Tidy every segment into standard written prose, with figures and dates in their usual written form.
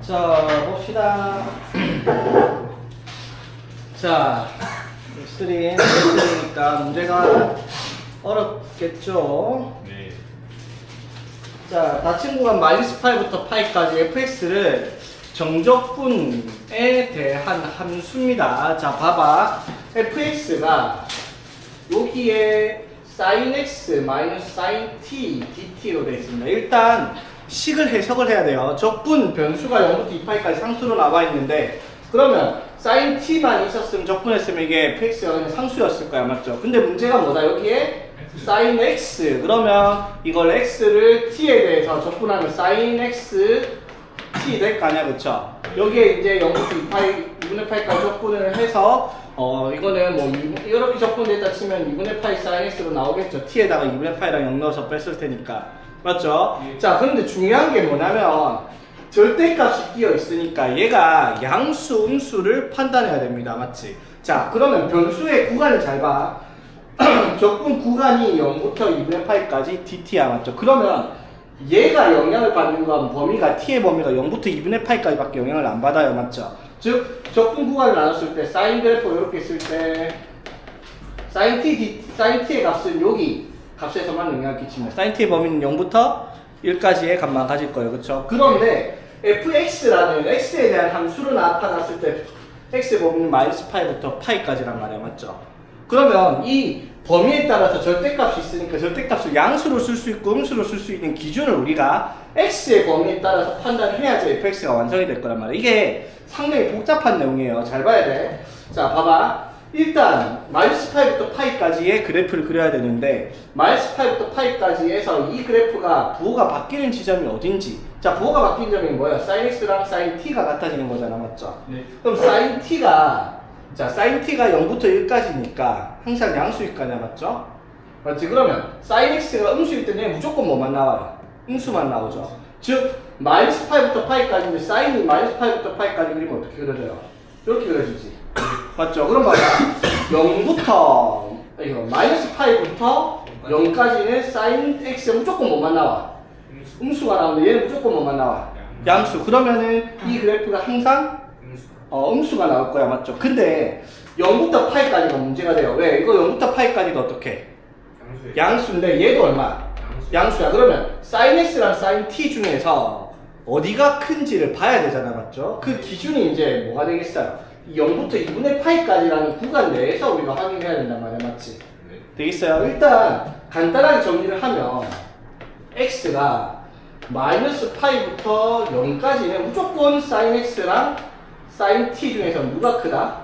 자, 봅시다. 자, S3니까 문제가 어렵겠죠? 네. 자, 닫힌 구간 마이너스 파이부터 파이까지 fx를 정적분에 대한 함수입니다. 자, 봐봐. fx가 여기에 sin x 마이너스 sin t dt로 되어 있습니다. 일단 식을 해석을 해야 돼요. 적분 변수가 0부터 2파이까지 상수로 나와 있는데, 그러면 sin t만 있었으면 적분했으면 이게 fx가 그냥 상수였을 거야, 맞죠? 근데 문제가 뭐다? 여기에 sin x, 그러면 이걸 x를 t에 대해서 적분하면 sin x t 될 거 아니야, 그쵸? 여기에 이제 0부터 2파이 2분의 파이까지 적분을 해서 이거는 뭐 이렇게 적분됐다 치면 2분의 파이 sin x로 나오겠죠. t에다가 2분의 파이랑 0 넣어서 뺐을 테니까, 맞죠? 예. 자, 그런데 중요한 게 뭐냐면 절대값이 끼어 있으니까 얘가 양수, 음수를 판단해야 됩니다, 맞지? 자, 그러면 변수의 구간을 잘 봐. 적분 구간이 0부터 2분의 파이까지 dt야, 맞죠? 그러면 얘가 영향을 받는 건 범위가 t의 범위가 0부터 2분의 파이까지밖에 영향을 안 받아요, 맞죠? 즉 적분 구간을 나눴을 때 사인 그래프 이렇게 쓸 때 sin t의 값은 여기 값에서만 영향을 끼칩니다. sin t의 범위는 0부터 1까지의 값만 가질 거예요, 그렇죠? 그런데 fx라는 x에 대한 함수로 나타났을 때 x의 범위는 마이너스 파이부터 파이까지란 말이야, 맞죠? 그러면 이 범위에 따라서 절대값이 있으니까 절대값을 양수로 쓸 수 있고 음수로 쓸 수 있는 기준을 우리가 x의 범위에 따라서 판단해야지 fx가 완성이 될 거란 말이야. 이게 상당히 복잡한 내용이에요. 잘 봐야 돼. 자, 봐봐. 일단 마이너스 파이부터 파이까지의 그래프를 그려야 되는데, 마이너스 파이부터 파이까지에서 이 그래프가 부호가 바뀌는 지점이 어딘지. 자, 부호가 바뀌는 점이 뭐야? sin x랑 sin t가 같아지는 거잖아, 맞죠? 네. 그럼 sin t가, 자, sin t가 0부터 1까지니까 항상 양수일 거냐, 맞죠? 맞지? 그러면 sin x가 음수일 때는 무조건 뭐만 나와요? 음수만 나오죠. 즉 마이너스 파이부터 파이까지인데 sin이 마이너스 파이부터 파이까지 그리면 어떻게 그려져요? 이렇게 그려지지. 맞죠? 그럼 봐봐. 0부터 이거 마이너스 파이부터 0까지는 sin x가 무조건 뭐만 나와? 음수가 나오는데 얘는 무조건 뭐만 나와? 양수. 그러면은 이 그래프가 항상 음수가 나올 거야, 맞죠? 근데 0부터 파이까지가 문제가 돼요. 왜? 이거 0부터 파이까지가 어떻게? 양수인데 얘도 얼마? 양수야. 그러면 sin x랑 sin t 중에서 어디가 큰지를 봐야 되잖아, 맞죠? 그 기준이 이제 뭐가 되겠어요? 0부터 2분의 파이까지라는 구간 내에서 우리가 확인해야 된단 말이야, 맞지? 되겠어요? 일단 간단하게 정리를 하면 x가 마이너스 파이부터 0까지는 무조건 sin x랑 sin t 중에서 누가 크다?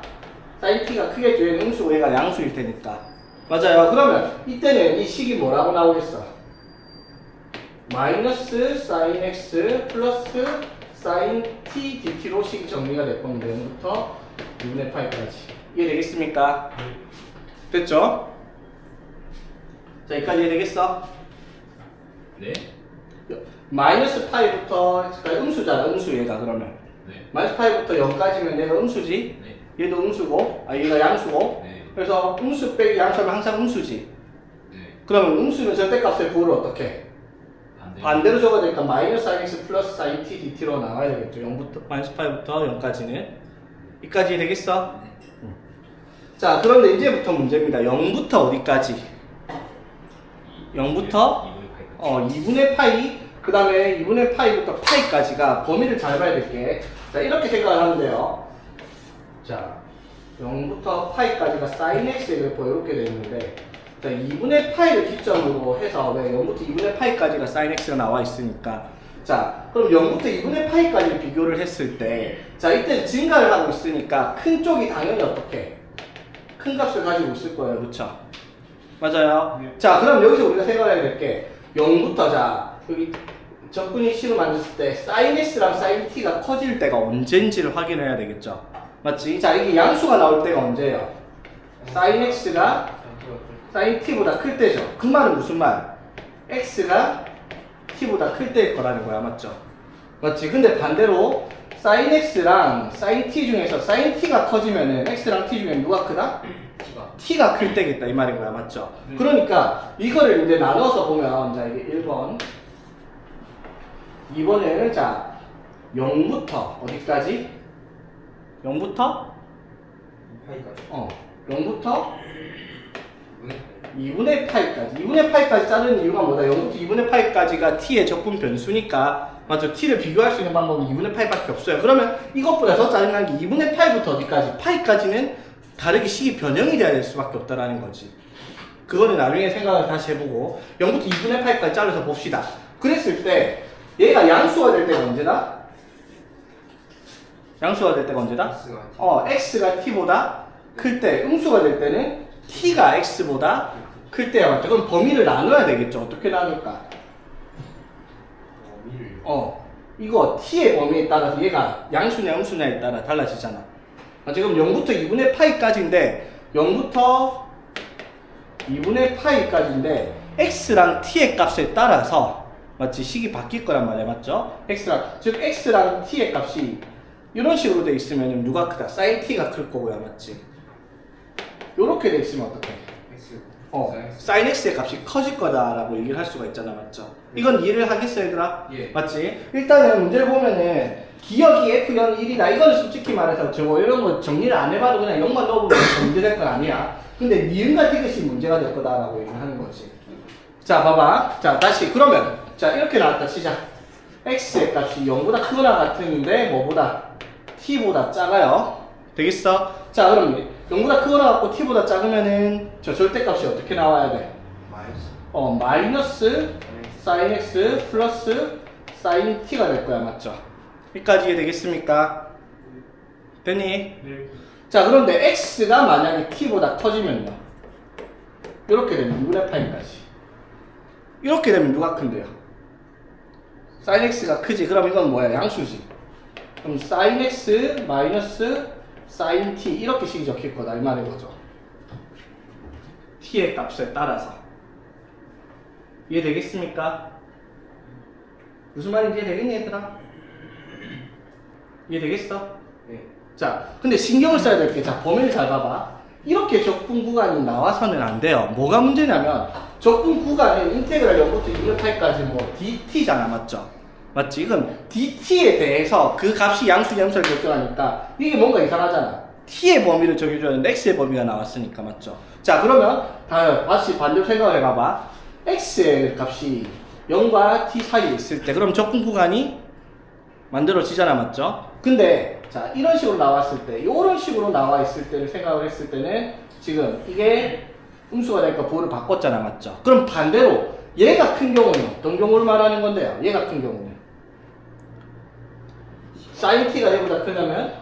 sin t가 크겠죠. 얘는 음수고 얘가 양수일 테니까. 맞아요. 그러면 이때는 이 식이 뭐라고 나오겠어? 마이너스 sin x 플러스 sin t dt로 식이 정리가 될 겁니다. 0부터 2분의 파이까지. 이해되겠습니까? 됐죠? 자, 여기까지 이해되겠어? 네. 마이너스 파이부터, 음수잖아, 음수 얘가 그러면. 네. 마이너스 파이부터 0까지면 얘가 음수지? 네. 얘도 음수고, 얘가 양수고. 네. 그래서 음수 빼기 양수하면 항상 음수지. 네. 그러면 음수는 절대값의 부호를 어떻게? 반대로 적어야 되니까 마이너스 sin x 플러스 sin t dt로 나와야 되겠죠. 0부터, 마이너스 파이부터 0까지는. 이까지 되겠어? 네. 자, 그런데 이제부터 문제입니다. 0부터 어디까지? 0부터 2분의 파이, 그 다음에 2분의 파이부터 파이까지가 범위를 잘 봐야 될게. 자, 이렇게 생각을 하면 돼요. 자, 0부터 파이까지가 sin x의 그래프가 이렇게 되어 있는데, 자, 2분의 파이를 기점으로 해서, 왜 0부터 2분의 파이까지가 sin x가 나와 있으니까. 자, 그럼 0부터 2분의 파이까지 비교를 했을 때, 자, 이때 증가를 하고 있으니까 큰 쪽이 당연히 어떻게? 큰 값을 가지고 있을 거예요. 그쵸? 맞아요? 네. 자, 그럼 여기서 우리가 생각해야 될 게, 0부터, 자, 여기 적분이 식을 만졌을 때 sin x랑 sin t가 커질 때가 언제인지를 확인해야 되겠죠? 맞지? 자, 이게 양수가 나올 때가 언제예요? sin x가 sin t보다 클 때죠. 그 말은 무슨 말? x가 t보다 클 때일 거라는 거야, 맞죠? 맞지? 근데 반대로 sin x랑 sin t 중에서 sin t가 커지면은 x랑 t 중에 누가 크다? t가 클 때겠다 이 말인 거야, 맞죠? 그러니까 이거를 이제 나눠서 보면, 자, 이게 1번 2번에는 자 0부터 어디까지? 0부터? 파이까지. 0부터 2분의 2분의 8까지. 2분의 8까지 자르는 이유가 뭐다? 0부터 2분의 8까지가 t의 적분 변수니까 맞죠? t를 비교할 수 있는 방법은 2분의 8밖에 없어요. 그러면 이것보다 더 짜증난 게 2분의 8부터 어디까지? 8까지는 다르게 식이 변형이 돼야 될 수밖에 없다라는 거지. 그거는 나중에 생각을 다시 해보고 0부터 2분의 8까지 잘라서 봅시다. 그랬을 때 얘가 양수가 될 때가 언제다? 양수가 될 때가 언제다? x가 t보다 클 때, 음수가 될 때는 t가 x보다 클 때야 맞죠? 그럼 범위를 나눠야 되겠죠? 어떻게 나눌까? 이거 t의 범위에 따라서 얘가 양수냐 음수냐에 따라 달라지잖아. 지금 0부터 2분의 파이까지인데 0부터 2분의 파이까지인데 x랑 t의 값에 따라서 맞지? 식이 바뀔 거란 말이야 맞죠? 즉 x랑 t의 값이 이런 식으로 돼 있으면 누가 크다? sin t가 클 거고요 맞지? 요렇게 돼 있으면 어떡해? sin x의 값이 커질 거다라고 얘기를 할 수가 있잖아 맞죠? 이건 이해를 하겠어 얘들아? 예. 맞지? 일단은 문제를 보면은 기억이 F형 1이다 이거는 솔직히 말해서 저거 이런 거 정리를 안 해봐도 그냥 0만 넣어보면 문제될 건 아니야. 근데 니은과 디귿이 문제가 될 거다라고 얘기를 하는 거지. 자 봐봐. 자 다시 그러면 자 이렇게 나왔다 치자. x의 값이 0보다 크거나 같은데 뭐보다? t보다 작아요. 되겠어? 자 그럼 0보다 크거나 같고 t보다 작으면은 저 절대값이 어떻게 나와야 돼? 마이너스 sin x 플러스 sin t가 될 거야 맞죠? 여기까지 이해되겠습니까? 됐니? 네. 자 그런데 x가 만약에 t보다 커지면요 이렇게 되면 2분의 8까지 이렇게 되면 누가 큰데요? sin x가 크지. 그럼 이건 뭐야? 양수지. 그럼 sin x 마이너스 sin t 이렇게 식이 적힐 거다 이 말인 거죠. t의 값에 따라서 이해되겠습니까? 무슨 말인지 이해되겠니 얘들아? 이해되겠어? 네. 자 근데 신경을 써야 될 게 자 범위를 잘 봐봐. 이렇게 적분 구간이 나와서는 안 돼요. 뭐가 문제냐면 적분 구간은 인테그랄 0부터 2분의 8까지 뭐 dt잖아 맞죠? 맞지? 이건 dt에 대해서 그 값이 양수냐 음수를 결정하니까 이게 뭔가 이상하잖아. t의 범위를 정해줘야 하는데 x의 범위가 나왔으니까 맞죠? 자 그러면 다시 반대로 생각을 해봐봐. x의 값이 0과 t 사이에 있을 때 그럼 적분 구간이 만들어지잖아 맞죠? 근데 자 이런 식으로 나왔을 때 이런 식으로 나와 있을 때를 생각을 했을 때는 지금 이게 음수가 되니까 부호를 바꿨잖아 맞죠? 그럼 반대로 얘가 큰 경우는 어떤 경우를 말하는 건데요? 얘가 큰 경우는 sin t가 얘보다 크냐면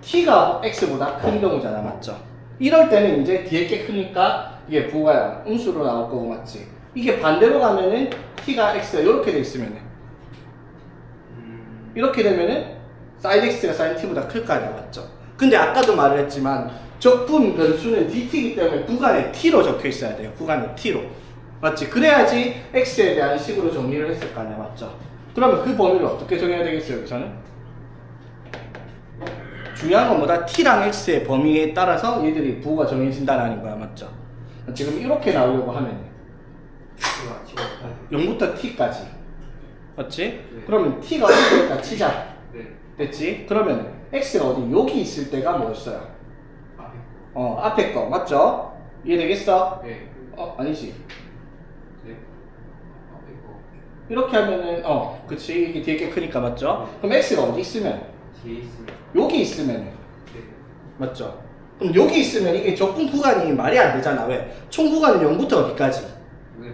t가 x보다 큰 경우잖아 맞죠? 이럴 때는 이제 뒤에 게 크니까 이게 부호가 음수로 나올 거고 맞지? 이게 반대로 가면은 t가 x가 이렇게 돼 있으면은 이렇게 되면은 sin x가 sin t보다 클 거 아니야 맞죠? 근데 아까도 말을 했지만 적분 변수는 dt이기 때문에 구간에 t로 적혀 있어야 돼요. 구간에 t로 맞지? 그래야지 x에 대한 식으로 정리를 했을 거 아니야 맞죠? 그러면 그 범위를 어떻게 정해야 되겠어요 여기서는? 중요한 건 뭐다? t랑 x의 범위에 따라서 얘들이 부호가 정해진다는 거야 맞죠? 지금 이렇게 나오려고 하면 0부터 t까지 맞지? 네. 그러면 t가 어디 있다 치자. 네. 됐지? 그러면 x가 어디 여기 있을 때가 뭐였어요? 앞에 거 맞죠? 이해되겠어? 네. 아니지. 네. 이렇게 하면은 그치 이게 뒤에 게 크니까 맞죠? 네. 그럼 x가 어디 있으면? 뒤에 있습니다. 여기 있으면 네. 맞죠? 그럼 여기 있으면 이게 적분 구간이 말이 안 되잖아. 왜? 총 구간은 0부터 어디까지?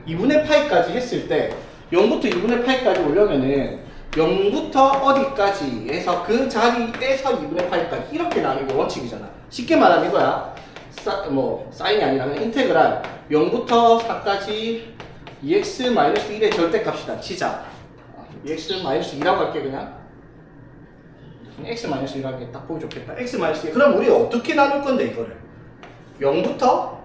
2분의 8까지 했을 때 0부터 2분의 8까지 오려면은 0부터 어디까지 해서 그 자리에서 2분의 8까지 이렇게 나누는 게 원칙이잖아. 쉽게 말하면 이거야. 사인이 아니라면 인테그랄 0부터 4까지 2x-1의 절대값이다 치자. 2x-2라고 할게 그냥. x-1이라는 게 딱 보기 좋겠다. x-2. 그럼 우리 어떻게 나눌 건데 이거를? 0부터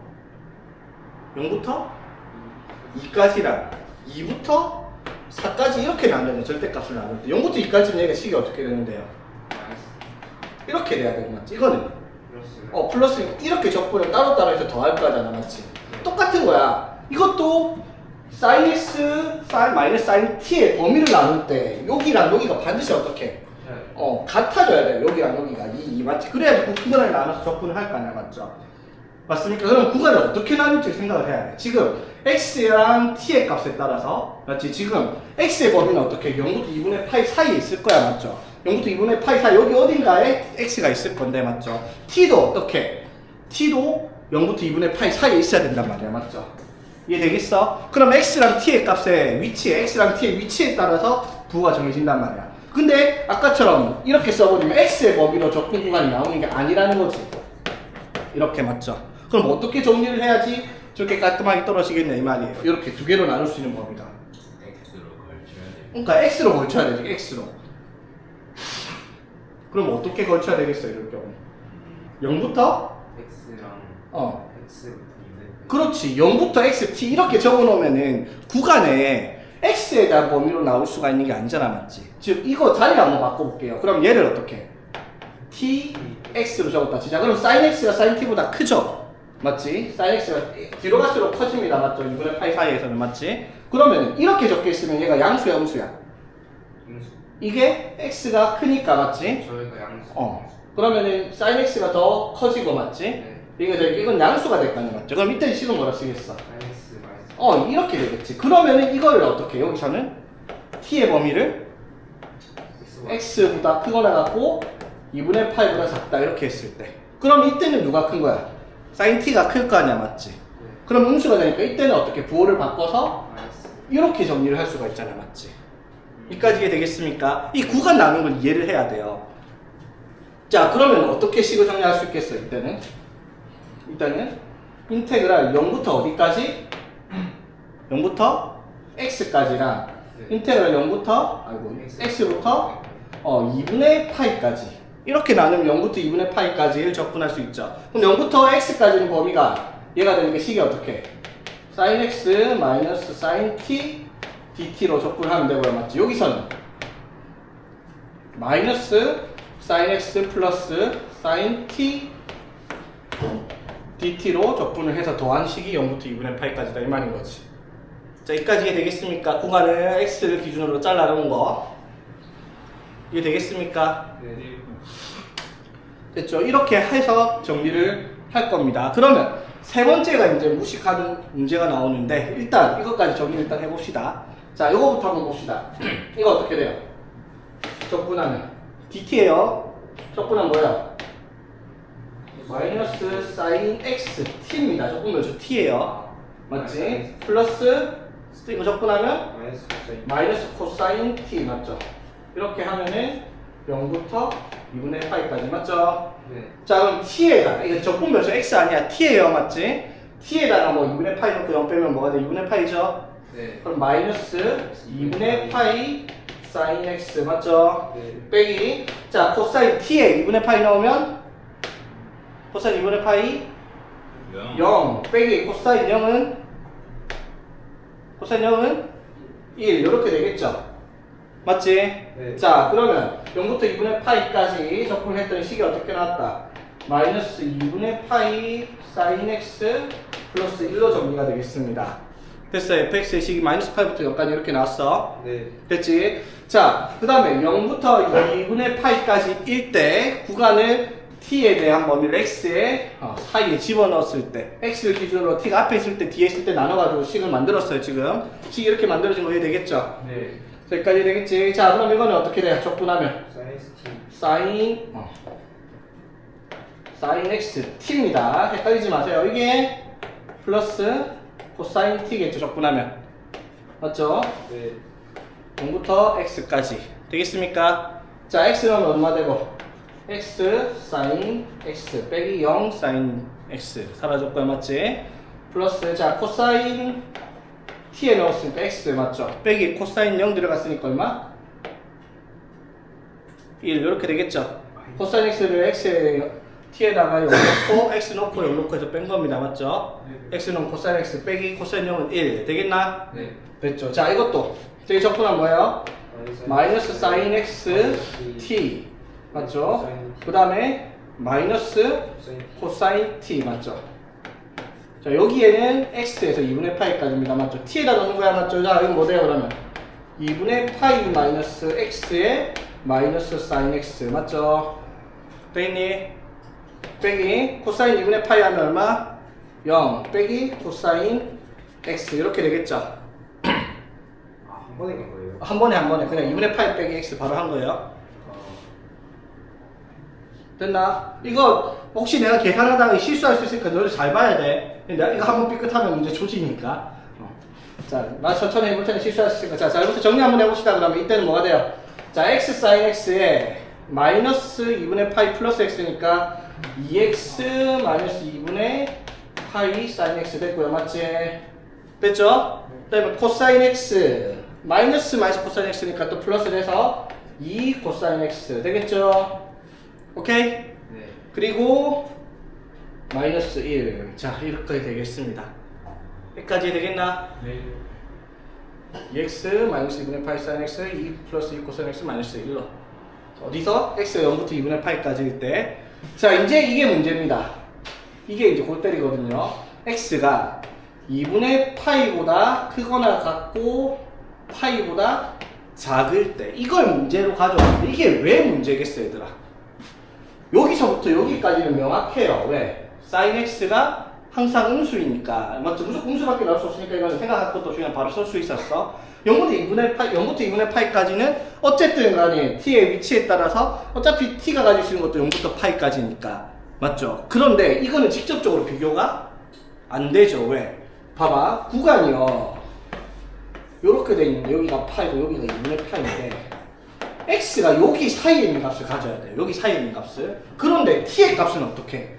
2까지랑 2부터 4까지 이렇게 나누는 절대값을 나눌 때 0부터 2까지는 얘가 식이 어떻게 되는데요? 이렇게 돼야 되는 맞지? 이거는 플러스 이렇게 적분을 따로따로 해서 더할 거잖아 맞지? 똑같은 거야. 이것도 sin x 마이너스 sin t의 범위를 나눌 때 여기랑 여기가 반드시 어떻게? 같아져야 돼요. 여기랑 여기가 맞지? 그래야지 그 구간을 나눠서 적분을 할 거 아니야, 맞죠? 맞습니까? 그럼 구간을 어떻게 나눌지 생각을 해야 돼. 지금 x랑 t의 값에 따라서 맞지? 지금 x의 범위는 어떻게? 0부터 2분의 파이 사이에 있을 거야, 맞죠? 0부터 2분의 파이 사이 여기 어딘가에 x가 있을 건데, 맞죠? t도 어떻게? t도 0부터 2분의 파이 사이에 있어야 된단 말이야, 맞죠? 이해되겠어? 그럼 x랑 t의 값에 위치에 x랑 t의 위치에 따라서 부호가 정해진단 말이야. 근데 아까처럼 이렇게 써버리면 x의 범위로 적분 구간이 나오는 게 아니라는 거지. 이렇게 맞죠? 그럼 어떻게 정리를 해야지 저렇게 깔끔하게 떨어지겠냐 이 말이에요. 이렇게 두 개로 나눌 수 있는 법이다. X로 걸쳐야 돼. 그러니까 x로 걸쳐야 되지. x로. 그럼 어떻게 걸쳐야 되겠어 이럴 경우? 0부터? X랑 X부터 200. 그렇지. 0부터 xt 이렇게 적어놓으면은 구간에 x에 대한 범위로 나올 수가 있는 게 아니잖아, 맞지? 즉 이거 자리를 한번 바꿔볼게요. 그럼 얘를 어떻게? t x로 적었다 치자. 그럼 sin x가 sin t보다 크죠? 맞지? sin x가 뒤로 갈수록 커집니다, 맞죠? 2분의 파이 사이에서는, 맞지? 그러면 이렇게 적혀있으면 얘가 양수야, 음수야? 음수. 이게 x가 크니까, 맞지? 저희가 양수. 그러면은 sin x가 더 커지고, 맞지? 네. 이건 양수가 될 거 아니야, 맞죠? 그럼 이때 식은 뭐라 쓰겠어? 마이너스. 이렇게 되겠지. 그러면은 이거를 어떻게 해? 여기서는 t의 범위를 x보다 크거나 같고 2분의 파이보다 작다 이렇게 했을 때 그럼 이때는 누가 큰 거야? sin t가 클 거 아니야, 맞지? 네. 그럼 음수가 되니까 이때는 어떻게 부호를 바꿔서 마이너스. 이렇게 정리를 할 수가 있잖아, 맞지? 여기까지 이해되겠습니까? 이 구간 나눈 걸 이해를 해야 돼요. 자, 그러면 어떻게 식을 정리할 수 있겠어? 이때는 인테그랄 0부터 어디까지? 0부터 x까지랑 네. 인테그랄 0부터 x부터 2분의 파이까지 이렇게 나누면 0부터 2분의 파이까지를 적분할 수 있죠. 그럼 0부터 x까지는 범위가 얘가 되는 게 식이 어떻게? sin x 마이너스 sin t dt로 적분하면 되고요, 맞지? 여기서는 마이너스 sin x 플러스 sin t dt로 적분을 해서 더한 식이 0부터 2분의 파이까지다 이 말인 거지. 자, 여기까지 이해되겠습니까? 구간을 x를 기준으로 잘라 놓은 거 이해되겠습니까? 네. 됐죠? 이렇게 해서 정리를 할 겁니다. 그러면 세 번째가 이제 무식한 문제가 나오는데 일단 이것까지 정리를 일단 해봅시다. 자, 이거부터 한번 봅시다. 이거 어떻게 돼요? 적분하면 dt예요. 적분하면 뭐예요? 마이너스 sin x t입니다. 적분 몇죠? t예요. 맞지? 플러스 이거 적분하면 마이너스 코사인. 마이너스 코사인 t 맞죠? 이렇게 하면은 0부터 2분의 파이까지 맞죠? 네. 자, 그럼 t에다가 이거 적분 몇죠? x 아니야? t예요, 맞지? t에다가 뭐 2분의 파이 넣고 0 빼면 뭐가 돼? 2분의 파이죠? 네. 그럼 마이너스 2분의 파이 sin x 맞죠? 네. 빼기 자, 코사인 t에 2분의 파이 넣으면 코사인 2분의 파이 0 빼기 코사인 0은 1 이렇게 되겠죠? 맞지? 네. 자, 그러면 0부터 2분의 파이까지 적분했더니 식이 어떻게 나왔다? 마이너스 2분의 파이 sin x 플러스 1로 정리가 되겠습니다. 됐어요. fx의 식이 마이너스 파이부터 0까지 이렇게 나왔어. 네. 됐지? 자, 그 다음에 0부터 2분의 파이까지 일 때 구간을 t에 대한 범위를 x의 사이에 집어넣었을 때 x를 기준으로 t가 앞에 있을 때 뒤에 있을 때 나눠가지고 식을 만들었어요. 지금 식이 이렇게 만들어진 거 이해되겠죠? 네. 여기까지 되겠지? 자, 그럼 이거는 어떻게 돼요? 적분하면 사이즈 T. sin x t입니다. 헷갈리지 마세요. 이게 플러스 코사인 t겠죠? 적분하면 맞죠? 네. 0부터 x까지 되겠습니까? 자, x는 얼마 되고? x sin x 빼기 0 sin x 사라졌고요, 맞지? 플러스 자 코사인 t에 넣었으니까 x 맞죠? 빼기 코사인 0 들어갔으니까 얼마? 1 이렇게 되겠죠? 코사인 x를 x에 t에다가 0 넣고 x 넣고 0 넣고 해서 뺀 겁니다, 맞죠? x는 코사인 x 빼기 코사인 0은 1 되겠나? 네. 됐죠? 자, 이것도 저희 적분한 뭐예요? 마이너스 sin x t 맞죠? 그 다음에 마이너스 코사인 T. 코사인 t 맞죠? 자, 여기에는 x에서 2분의 파이까지입니다. 맞죠? t에다 넣는 거야. 맞죠? 자, 이건 뭐 돼요, 그러면? 2분의 파이 마이너스 x에 마이너스 사인 x. 맞죠? 되겠니? 빼기 코사인 2분의 파이 하면 얼마? 0 빼기 코사인 x. 이렇게 되겠죠? 한 번에 간 거예요? 한 번에 그냥 2분의 파이 빼기 x 바로 한 거예요. 됐나? 이거 혹시 내가 계산하다가 실수할 수 있으니까 너를 잘 봐야 돼. 내가 이거 한번 삐끗하면 문제 조지니까. 자, 나 천천히 해볼 테니 실수할 수 있으니까. 자, 여기부터 정리 한번 해봅시다. 그러면 이때는 뭐가 돼요? 자, x 사인 x에 마이너스 2분의 파이 플러스 x니까 2x 마이너스 2분의 파이 사인 x 됐고요. 맞지? 됐죠? 그 다음에 코사인 x 마이너스 코사인 x니까 또 플러스 돼서 2 코사인 x 되겠죠? 오케이? 네. 그리고 마이너스 1. 자, 이렇게 되겠습니다. 여기까지 되겠나? 네. 2x 마이너스 2분의 파이 사인 x 2 플러스 2 코사인 x 마이너스 1로 어디서? x가 0부터 2분의 파이까지일 때. 자, 이제 이게 문제입니다. 이게 이제 골 때리거든요. x가 2분의 파이보다 크거나 같고 파이보다 작을 때 이걸 문제로 가져왔는데 이게 왜 문제겠어 얘들아? 여기서부터 여기까지는 명확해요. 왜? sin x가 항상 음수이니까. 맞죠? 무조건 음수밖에 나올 수 없으니까 이거는 생각할 것도 그냥 바로 쓸 수 있었어. 0부터 2분의 파이까지는 어쨌든 간에 t의 위치에 따라서 어차피 t가 가질 수 있는 것도 0부터 파이까지니까. 맞죠? 그런데 이거는 직접적으로 비교가 안 되죠. 왜? 봐봐. 구간이요. 요렇게 돼 있는데 여기가 파이고 여기가 2분의 파인데 x가 여기 사이에 있는 값을 가져야 돼요. 여기 사이에 있는 값을. 그런데 t의 값은 어떻게 해?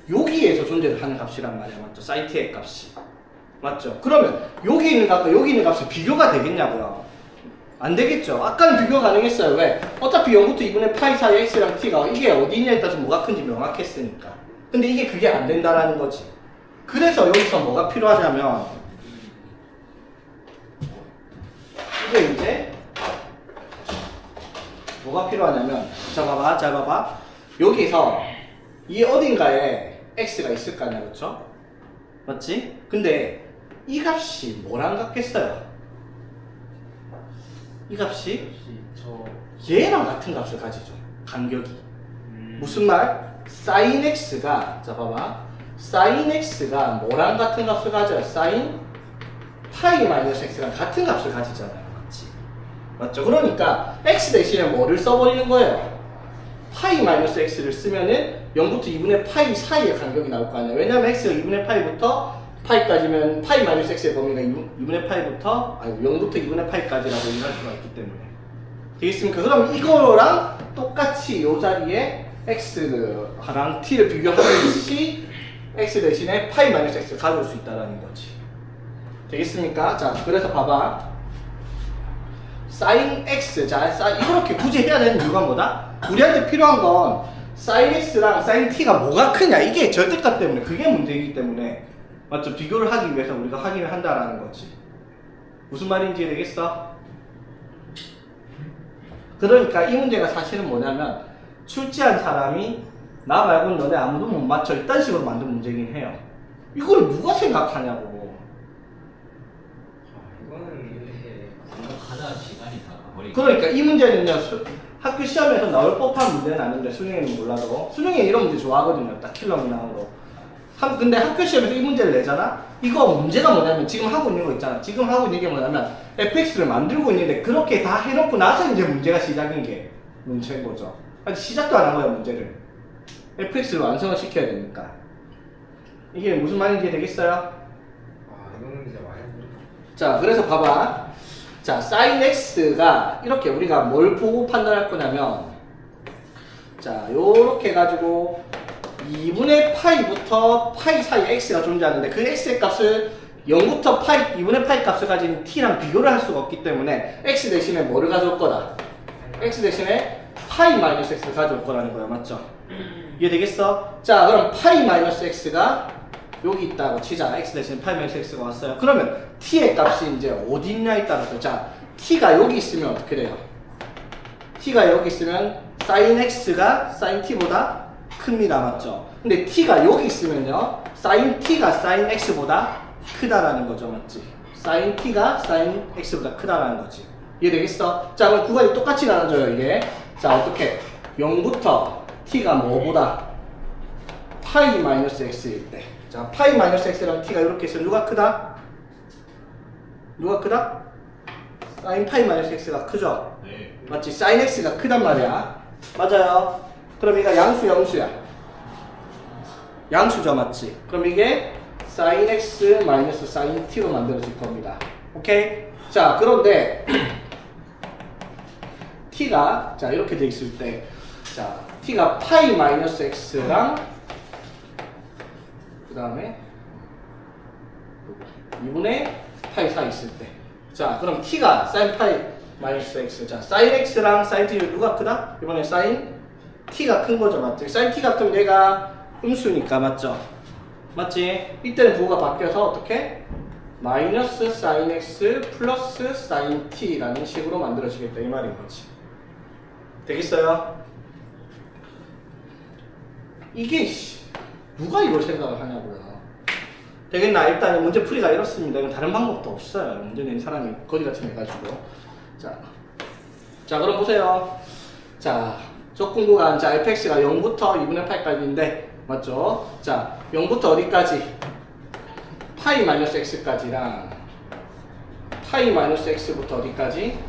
여기에서 존재를 하는 값이란 말이야. 맞죠? sin t의 값이. 맞죠? 그러면 여기 있는 값과 여기 있는 값이 비교가 되겠냐고요? 안 되겠죠? 아까는 비교가 가능했어요. 왜? 어차피 0부터 2분의 파이 사이 x랑 t가 이게 어디 있냐에 따라서 뭐가 큰지 명확했으니까. 근데 이게 그게 안 된다라는 거지. 그래서 여기서 뭐가 필요하냐면 이게 이제 뭐가 필요하냐면 자 봐봐 여기서 이 어딘가에 x가 있을 거 아니야, 그쵸? 맞지? 근데 이 값이 뭐랑 같겠어요? 이 값이 얘랑 같은 값을 가지죠. 간격이. 무슨 말? sin x가 자 봐봐 sin x가 뭐랑 같은 값을 가져요? sin 파이 마이너스 x랑 같은 값을 가지잖아요. 맞지? 맞죠? 그러니까 x 대신에 뭐를 써버리는 거예요? 파이 마이너스 x를 쓰면은 0부터 2분의 파이 사이의 간격이 나올 거 아니야. 왜냐면 x가 2분의 파이부터 파이까지면 파이 마이너스 x의 범위가 2분의 파이부터 아니 0부터 2분의 파이까지라고 얘기할 수가 있기 때문에 되겠습니까? 그럼 이거랑 똑같이 이 자리에 x랑 t를 비교하듯이 x 대신에 파이 마이너스 x를 가져올 수 있다는 거지. 되겠습니까? 자, 그래서 봐봐. sin x. 자, 이렇게 굳이 해야 되는 이유가 뭐다? 우리한테 필요한 건 sin x랑 sin t가 뭐가 크냐. 이게 절대값 때문에 그게 문제이기 때문에 맞죠? 비교를 하기 위해서 우리가 확인을 한다라는 거지. 무슨 말인지 되겠어? 그러니까 이 문제가 사실은 뭐냐면 출제한 사람이 나 말고는 너네 아무도 못 맞춰 이딴 식으로 만든 문제긴 해요. 이걸 누가 생각하냐고. 이거는 하다 시간이 다 가버리고. 그러니까 이 문제는요 학교 시험에서 나올 법한 문제는 아닌데 수능에는 몰라도 수능에 이런 문제 좋아하거든요. 딱 킬러 문항으로. 근데 학교 시험에서 이 문제를 내잖아? 이거 문제가 뭐냐면 지금 하고 있는 거 있잖아. 지금 하고 있는 게 뭐냐면 fx를 만들고 있는데 그렇게 다 해놓고 나서 이제 문제가 시작인 게 문제인 거죠. 아직 시작도 안 한 거야 문제를. fx를 완성을 시켜야 되니까. 이게 무슨 말인지 되겠어요? 이거는 진짜 많이 자, 그래서 봐봐. 자, sin x가 이렇게 우리가 뭘 보고 판단할 거냐면 자, 요렇게 해가지고 2분의 파이부터 파이 사이에 x가 존재하는데 그 x의 값을 0부터 파이, 2분의 파이 값을 가진 t랑 비교를 할 수가 없기 때문에 x 대신에 뭐를 가져올 거다? x 대신에 파이 마이너스 x를 가져올 거라는 거야. 맞죠? 이해되겠어? 자, 그럼 파이 마이너스 x가 여기 있다고 치자. x 대신에 파이 마이너스 x가 왔어요. 그러면 t의 값이 이제 어디 있냐에 따라서 자, t가 여기 있으면 어떻게 돼요? t가 여기 있으면 sin x가 sin t보다 큽니다. 맞죠? 근데 t가 여기 있으면요. sin t가 sin x보다 크다라는 거죠. 맞지? sin t가 sin x보다 크다라는 거지. 이해되겠어? 자, 그럼 구간이 똑같이 나눠져요, 이게. 자, 어떻게? 0부터 t가 뭐보다? 파이 마이너스 x일 때. 자, 파이 마이너스 x랑 t가 이렇게 있으면 누가 크다? 누가 크다? sin 파이 마이너스 x가 크죠? 네. 맞지? sin x가 크단 말이야. 맞아요. 그럼 이거 양수, 영수야. 양수죠, 맞지? 그럼 이게 sin x 마이너스 sin t로 만들어질 겁니다. 오케이? 자, 그런데 t가 자 이렇게 돼 있을 때, 자 t가 파이 마이너스 x랑 그 다음에 2분의 파이 사이 있을 때, 자 그럼 t가 sin 파이 마이너스 x, 자 sin x랑 sin t 누가 크다? 이번에 sin t가 큰 거죠, 맞지? sin t가 크면 얘가 음수니까, 맞죠? 맞지? 이때는 부호가 바뀌어서 어떻게? 마이너스 sin x 플러스 sin t라는 식으로 만들어지겠다 이 말인 거지. 되겠어요? 이게 누가 이걸 생각을 하냐고요. 되겠나? 일단 문제 풀이가 이렇습니다. 이건 다른 방법도 없어요. 문제 낸 사람이 거지같이 해가지고. 자 그럼 보세요. 자 조건 구간, 자 fx가 0부터 2분의 8까지인데 맞죠? 자 0부터 어디까지? 파이 마이너스 x까지랑 파이 마이너스 x부터 어디까지?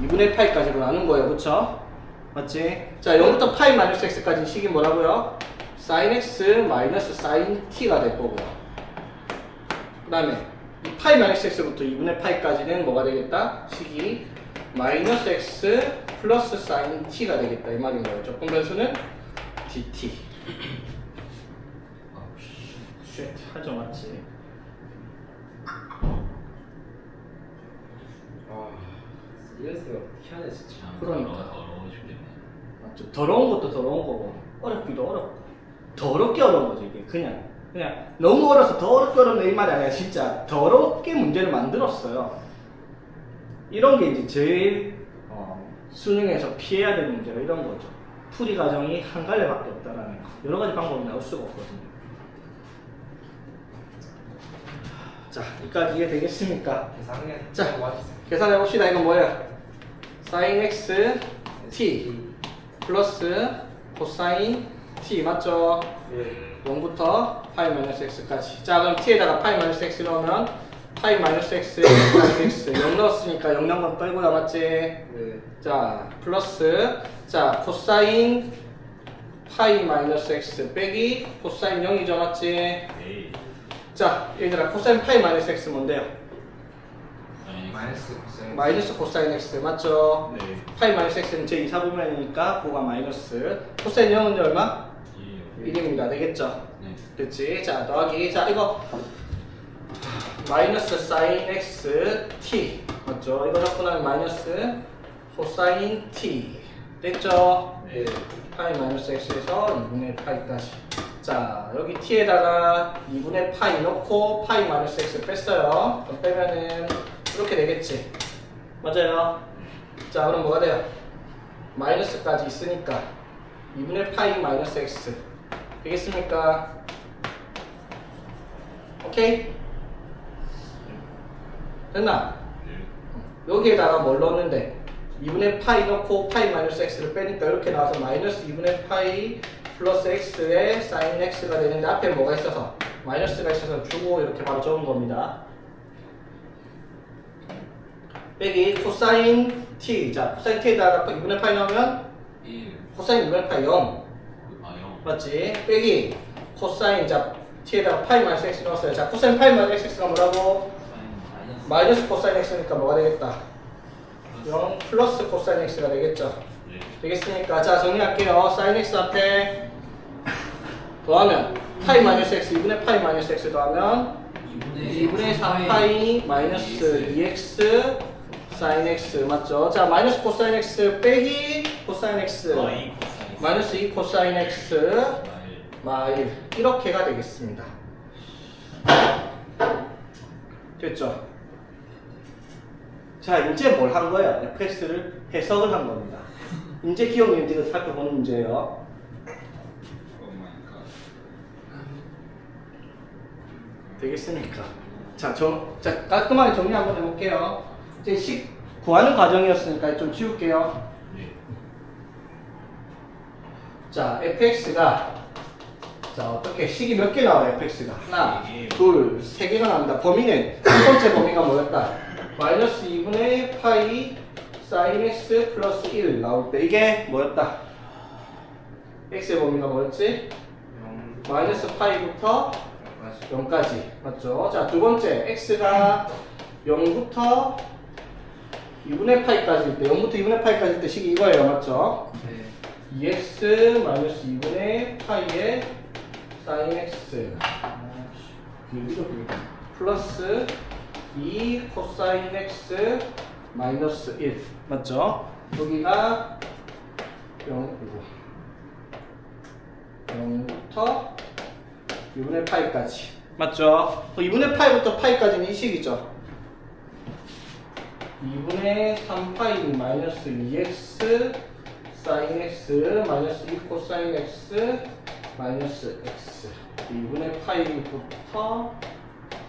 2분의 8까지로 나눈 거예요. 그쵸? 맞지? 자 0부터 파이 마이너스 x까지 식이 뭐라고요? sin x 마이너스 sin t가 될 거고요. 그 다음에 파이 마이너스 x부터 2분의 8까지는 뭐가 되겠다? 식이 마이너스 x 플러스 sin t가 되겠다 이 말인 거예요. 조건 변수는 dt. 쉣 하죠, 맞지? 아, 이랬으면 어떻게 하냐 진짜. 참 그러니까. 더러워 죽겠네. 맞죠? 더러운 것도 더러운 거고 어렵기도 어렵고 더럽게 어려운 거죠. 이게 그냥 너무 어려서 더 어렵게 어렵네 이 말이 아니라 진짜 더럽게 문제를 만들었어요. 이런 게 이제 제일 수능에서 피해야 되는 문제가 이런 거죠. 풀이 과정이 한 갈래밖에 없다라는 거. 여러 가지 방법이 나올 수가 없거든요. 자, 여기까지 이해되겠습니까? 계산해. 자, 와주세요. 계산해 봅시다. 이건 뭐예요? sin x t 플러스 코사인 t 맞죠? 예. 0부터 파이 마이너스 x까지. 자 그럼 t에다가 파이 마이너스 x 넣으면 파이 마이너스 x sin x 0 넣었으니까 0 넣은 건 빼고요, 맞지? 네. 자 플러스 자 코사인 파이 마이너스 x 빼기 코사인 0이죠, 맞지? 네. 자 얘들아 코사인 파이 마이너스 x 뭔데요? 아니, 마이너스 코사인. 마이너스 코사인 x 맞죠? 네. 파이 마이너스 x는 제 2사분면이니까 그거가 마이너스 코사인 0은 얼마? 예. 1입니다. 되겠죠? 네. 됐지? 자 더하기 자 이거 마이너스 sin x t 맞죠? 이거 넣고 나면 마이너스 코사인 t 됐죠? 네. 파이 마이너스 x에서 2분의 파이까지. 자 여기 t에다가 2분의 파이 넣고 파이 마이너스 x 뺐어요. 그럼 빼면은 이렇게 되겠지? 맞아요? 자 그럼 뭐가 돼요? 마이너스까지 있으니까 2분의 파이 마이너스 x 되겠습니까? 오케이? 됐나? 네. 여기에다가 뭘 넣었는데 2분의 파이 넣고 파이 마이너스 x를 빼니까 이렇게 나와서 마이너스 2분의 파이 플러스 x에 sin x가 되는데 앞에 뭐가 있어서 마이너스가 있어서 주고 이렇게 바로 적은 겁니다. 빼기 코사인 t. 자 코사인 t에다가 2분의 파이 넣으면 1. 코사인 2분의 파이 0 아, 0. 맞지? 빼기 코사인 자 t에다가 파이 마이너스 x 넣었어요. 자 코사인 파이 마이너스 x가 뭐라고? 마이너스. 마이너스 코사인 x니까 뭐가 되겠다? 0 플러스 코사인 x가 되겠죠? 네. 되겠습니까? 자 정리할게요. sin x 앞에 더하면 파이 마이너스 x 2분의 파이 마이너스 x 더하면 2분의 4파이 마이너스 2x sin x 맞죠? 자 마이너스 코사인 x 빼기 코사인 x 마이너스 2 코사인 x 마일 이렇게가 되겠습니다. 됐죠? 자 이제 뭘 한 거예요? fx를 해석을 한 겁니다. 이제 기억력 지금 살펴보는 문제예요. 되겠습니까? 자 깔끔하게 정리 한번 해볼게요. 이제 식 구하는 과정이었으니까 좀 지울게요. 네. 자 fx가 자 어떻게 식이 몇 개 나와요? fx가 하나, 둘, 세 개가 나옵니다. 범위는 첫 번째 범위가 뭐였다? 마이너스 2분의 파이 sin x 플러스 1 나올 때 이게 뭐였다? x의 범위가 뭐였지? 마이너스 파이부터 0까지 맞죠? 자 두 번째 x가 0부터 2분의 파이까지일 때 0부터 2분의 파이까지일 때 식이 이거예요 맞죠? 네. 2x 마이너스 2분의 파이의 sin x 플러스 2 코사인 x 마이너스 1 맞죠? 여기가 0부터 2분의 파이까지 맞죠? 2분의 파이부터 파이까지는 이 식이죠. 2분의 3파이 마이너스 2x sin x 마이너스 2 코사인 x 마이너스 x 2분의 파이부터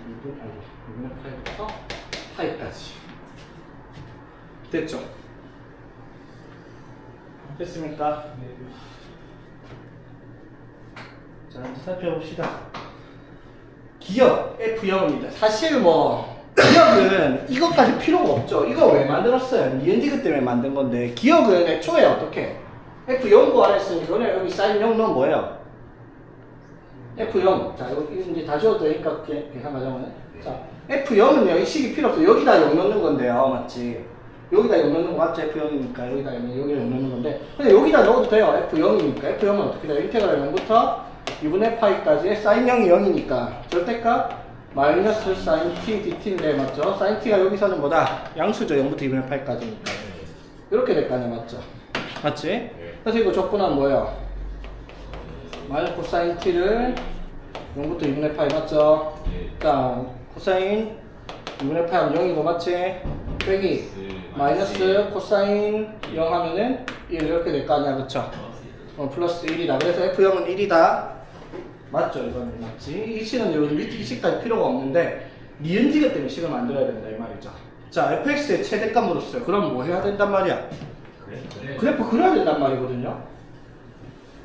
2분의 파이부터 파이까지 됐죠? 됐습니까? 자 이제 살펴봅시다. 기억 F0입니다. 사실 뭐 기억은 이것까지 필요가 없죠. 이거 왜 만들었어요? 니은디귿 때문에 만든 건데 기억은 애초에 어떻게 F0 구하랬으니 이거는 여기 sin 0 넣으면 뭐예요? F0 자 여기 이제 다 지워도 되니까 계산하자면 자 F0은요 이 식이 필요 없어. 여기다 0 넣는 건데요 맞지? 여기다 0 넣는 거 맞죠? F0이니까 여기다 0 넣는 건데 근데 여기다 넣어도 돼요. F0이니까 F0은 어떻게 돼요? 인테그랄 0부터 2분의 파이까지 sin 0이 0이니까 절대값 마이너스 sin t dt인데 맞죠? sin t가 여기서는 뭐다? 양수죠. 0부터 2분의 파이까지니까 이렇게 될 거 아니야 맞죠? 맞지? 그래서 이거 적분하면 뭐예요? 마이너스 코사인 t를 0부터 2분의 파이 맞죠? 그러니까 코사인 2분의 파이 하면 0이고 맞지? 빼기 마이너스 코사인 0 하면은 1 이렇게 될 거 아니야 그쵸? 플러스 1이다. 그래서 F0은 1이다. 맞죠? 이거는 맞지? 이 식은 이 식까지 필요가 없는데 니은디귿 때문에 식을 만들어야 된다 이 말이죠. 자 fx의 최대값 물었어요. 그럼 뭐 해야 된단 말이야? 그래프 그려야 된단 말이거든요.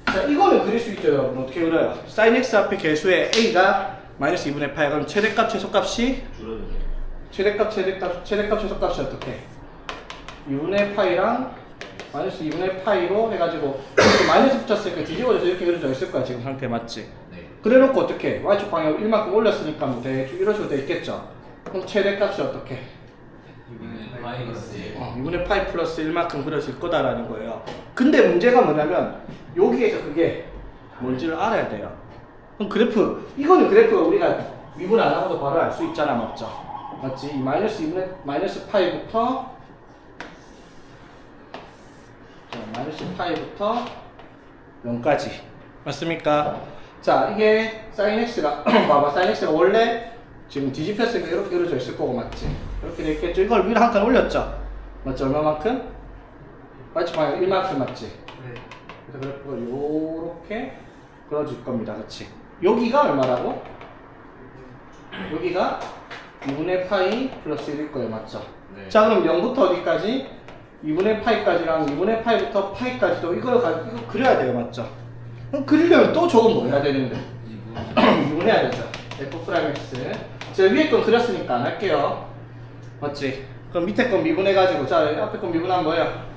자 이거는 그릴 수 있죠 여러분. 어떻게 그려요? sin x 앞에 개수의 a가 마이너스 2분의 파이 그럼 최대값 최소값이 최대값 최소값이 어떻게? 2분의 파이랑 마이너스 2분의 파이로 해가지고 마이너스 붙였으니까 뒤집어져서 이렇게 그려져 있을 거야 지금 상태 맞지? 네. 그래놓고 어떻게? y축 방향 1만큼 올렸으니까 뭐 대충 이런 식으로 돼 있겠죠? 그럼 최대값이 어떻게? 2분의 마이너스 1. 2분의 파이 플러스 1만큼 그려질 거다라는 거예요. 근데 문제가 뭐냐면 여기에서 그게 뭔지를 알아야 돼요. 그럼 그래프 이거는 그래프가 우리가 미분 안 하고도 바로 알 수 있잖아 맞죠? 맞지? 이 마이너스 파이부터 자, 마이너스 파이부터 0까지 맞습니까? 자 이게 sin x가 봐봐 sin x가 원래 지금 뒤집혔으니까 이렇게 그려져 있을 거고 맞지? 이렇게 돼 있겠죠? 이걸 위로 한 칸 올렸죠? 맞죠? 얼마만큼? 맞지? 방향 1만큼 맞지? 네. 그래서 그래프가 요렇게 그려질 겁니다 그치? 여기가 얼마라고? 여기가 2분의 파이 플러스 1일 거예요 맞죠? 네. 자 그럼 0부터 어디까지? 2분의 파이까지랑 2분의 파이부터 파이까지도 이거 그려야 돼요 맞죠? 그럼 그리려면 또 저건 뭐 해야 되는데? 2분 해야 되죠. F'(x) 제가 위에 건 그렸으니까 안 할게요 맞지? 그럼 밑에 건 미분해가지고 자 앞에 건 미분하면 뭐예요?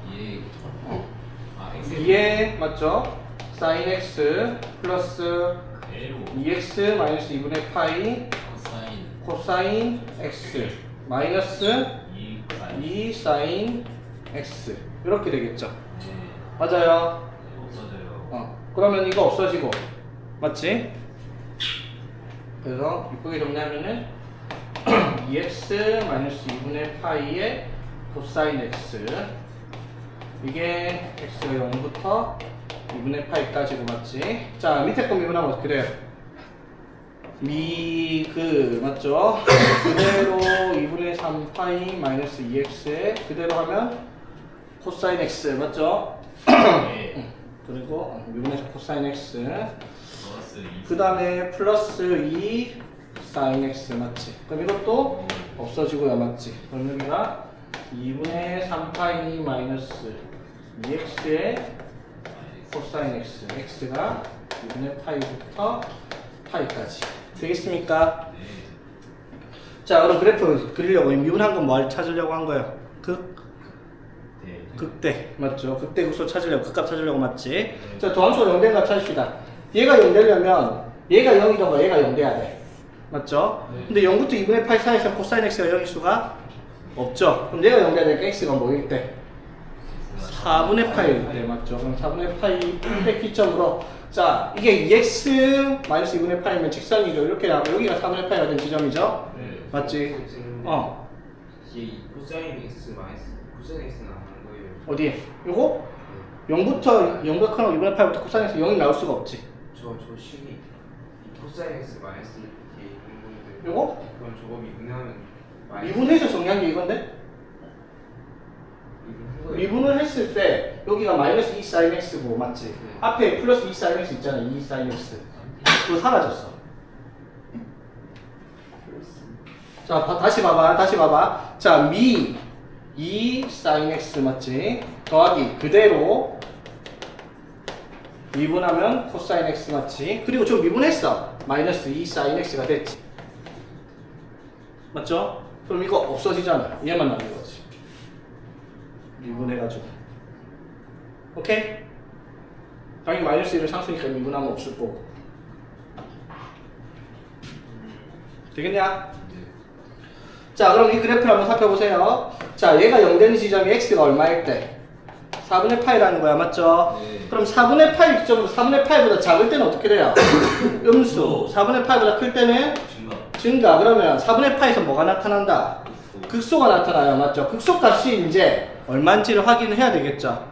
2에 맞죠? sin x 플러스 2x 마이너스 2분의 파이 코사인 x 마이너스 2 sin x 이렇게 되겠죠? 맞아요? 그러면 이거 없어지고 맞지? 그래서 이쁘게 정리하면은 2x 마이너스 2분의 파이의 코사인 x 이게 x가 0부터 2분의 파이까지고 맞지? 자 밑에 거 미분하면 어떻게 돼요? 맞죠? 그대로 2분의 3 파이 마이너스 2x에 그대로 하면 코사인 x 맞죠? 그리고 2분의 3 코사인 x 그 다음에 플러스 2 sin x 맞지? 그럼 이것도 없어지고요 맞지? 그럼 여기가 2분의 3파이 마이너스 2x의 코사인 x x가 2분의 파이부터 파이까지 되겠습니까? 자 그럼 그래프 그리려고 미분한 건 뭘 찾으려고 한 거예요? 극대 맞죠? 극대 극소 찾으려고 극값 찾으려고 맞지? 자 도함수 0된 값 찾읍시다. 얘가 0 되려면 얘가 0이던가 얘가 0 돼야 돼 맞죠? 근데 0부터 2분의 파이 사이에서 코사인 x가 0일 수가 없죠? 그럼 얘가 0 돼야 되니까 x가 뭐일 때? 4분의 파이일 때 맞죠? 그럼 4분의 파이 때 기점으로 자 이게 2x 마이너스 2분의 파이면 직선이죠. 이렇게 나오고 여기가 4분의 파이가 된 지점이죠? 맞지? 이 코사인 x 마이너스 코사인 x 나오는 거예요. 어디에? 요거? 0부터 0과 커널 2분의 파이부터 코사인 x 0이 나올 수가 없지. 저 식이 이 코사인 x 마이너스 뒤에 있는 건데. 요거? 그럼 저거 미분하면 미분해서 정리한 게 이건데? 미분을 했을 때 여기가 마이너스 2 sin x고 맞지? 앞에 플러스 2 sin x 있잖아. 2 sin x 그거 사라졌어. 자 다시 봐봐. 자 미 2 sin x 맞지? 더하기 그대로 미분하면 코사인 x 맞지? 그리고 좀 미분했어. 마이너스 2 sin x가 됐지. 맞죠? 그럼 이거 없어지잖아. 얘만 남는 거지. 미분해가지고. 오케이? 당연히 마이너스 1은 상수니까 미분하면 없을 거고. 되겠냐? 자, 그럼 이 그래프를 한번 살펴보세요. 자, 얘가 0 되는 지점이 x가 얼마일 때? 4분의 파이라는 거야, 맞죠? 네. 그럼 4분의 파이 기점으로 4분의 파이보다 작을 때는 어떻게 돼요? 음수. 4분의 파이보다 클 때는? 증가. 그러면 4분의 파이에서 뭐가 나타난다? 극소가 나타나요, 맞죠? 극소 값이 이제 얼마인지를 확인을 해야 되겠죠?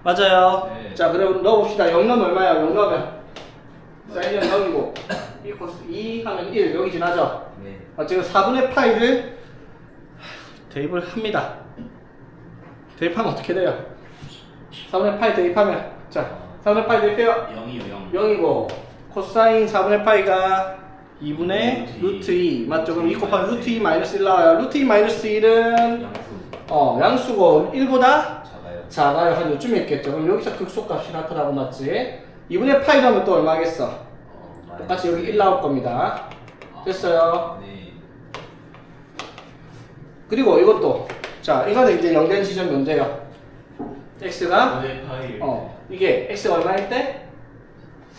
맞아요? 네. 자, 그럼 넣어봅시다. 0 넣으면 얼마야? 0 넣으면 사인은 0이고 2 코스 2 하면 1 여기 지나죠? 네. 지금 4분의 파이를 대입을 합니다. 대입하면 어떻게 돼요? 4분의 파이 대입하면 자 4분의 파이 대입해요. 0이요 0이고 코사인 4분의 파이가 2분의 루트 2 맞죠? 그럼 2 곱하기 루트 2 마이너스 1 나와요. 루트 2 마이너스 1은 양수고 1보다 작아요. 한 요쯤에 있겠죠. 그럼 여기서 극소값이 나타나고 맞지? 2분의 파이 넣으면 또 얼마겠어? 똑같이 여기 1 나올 겁니다. 됐어요. 네. 그리고 이것도 자 이거는 이제 0 된 지점이 언제요? x가 4분의 파이. 이게 x가 얼마일 때?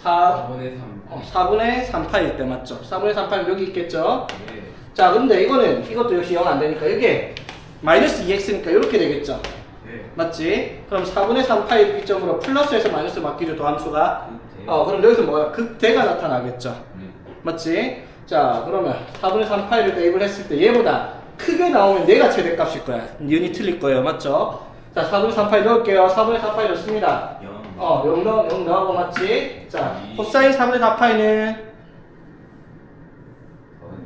4분의 3파일 때 맞죠? 4분의 3파일 여기 있겠죠? 네. 자 근데 이것도 역시 0 안 되니까 이게 마이너스 2x니까 이렇게 되겠죠? 네. 맞지? 그럼 4분의 3파일 기점으로 플러스에서 마이너스 바뀌죠 도함수가? 극대. 그럼 여기서 뭐야? 극대가 나타나겠죠? 네. 맞지? 자 그러면 4분의 3파이를 대입을 했을 때 얘보다 크게 나오면 얘가 최대값일 거야. 니은이 틀릴 거예요. 맞죠? 자 4분의 3파이 넣을게요. 4분의 3파이 넣습니다. 0 넣어고 맞지? 자 코사인 4분의 4파이는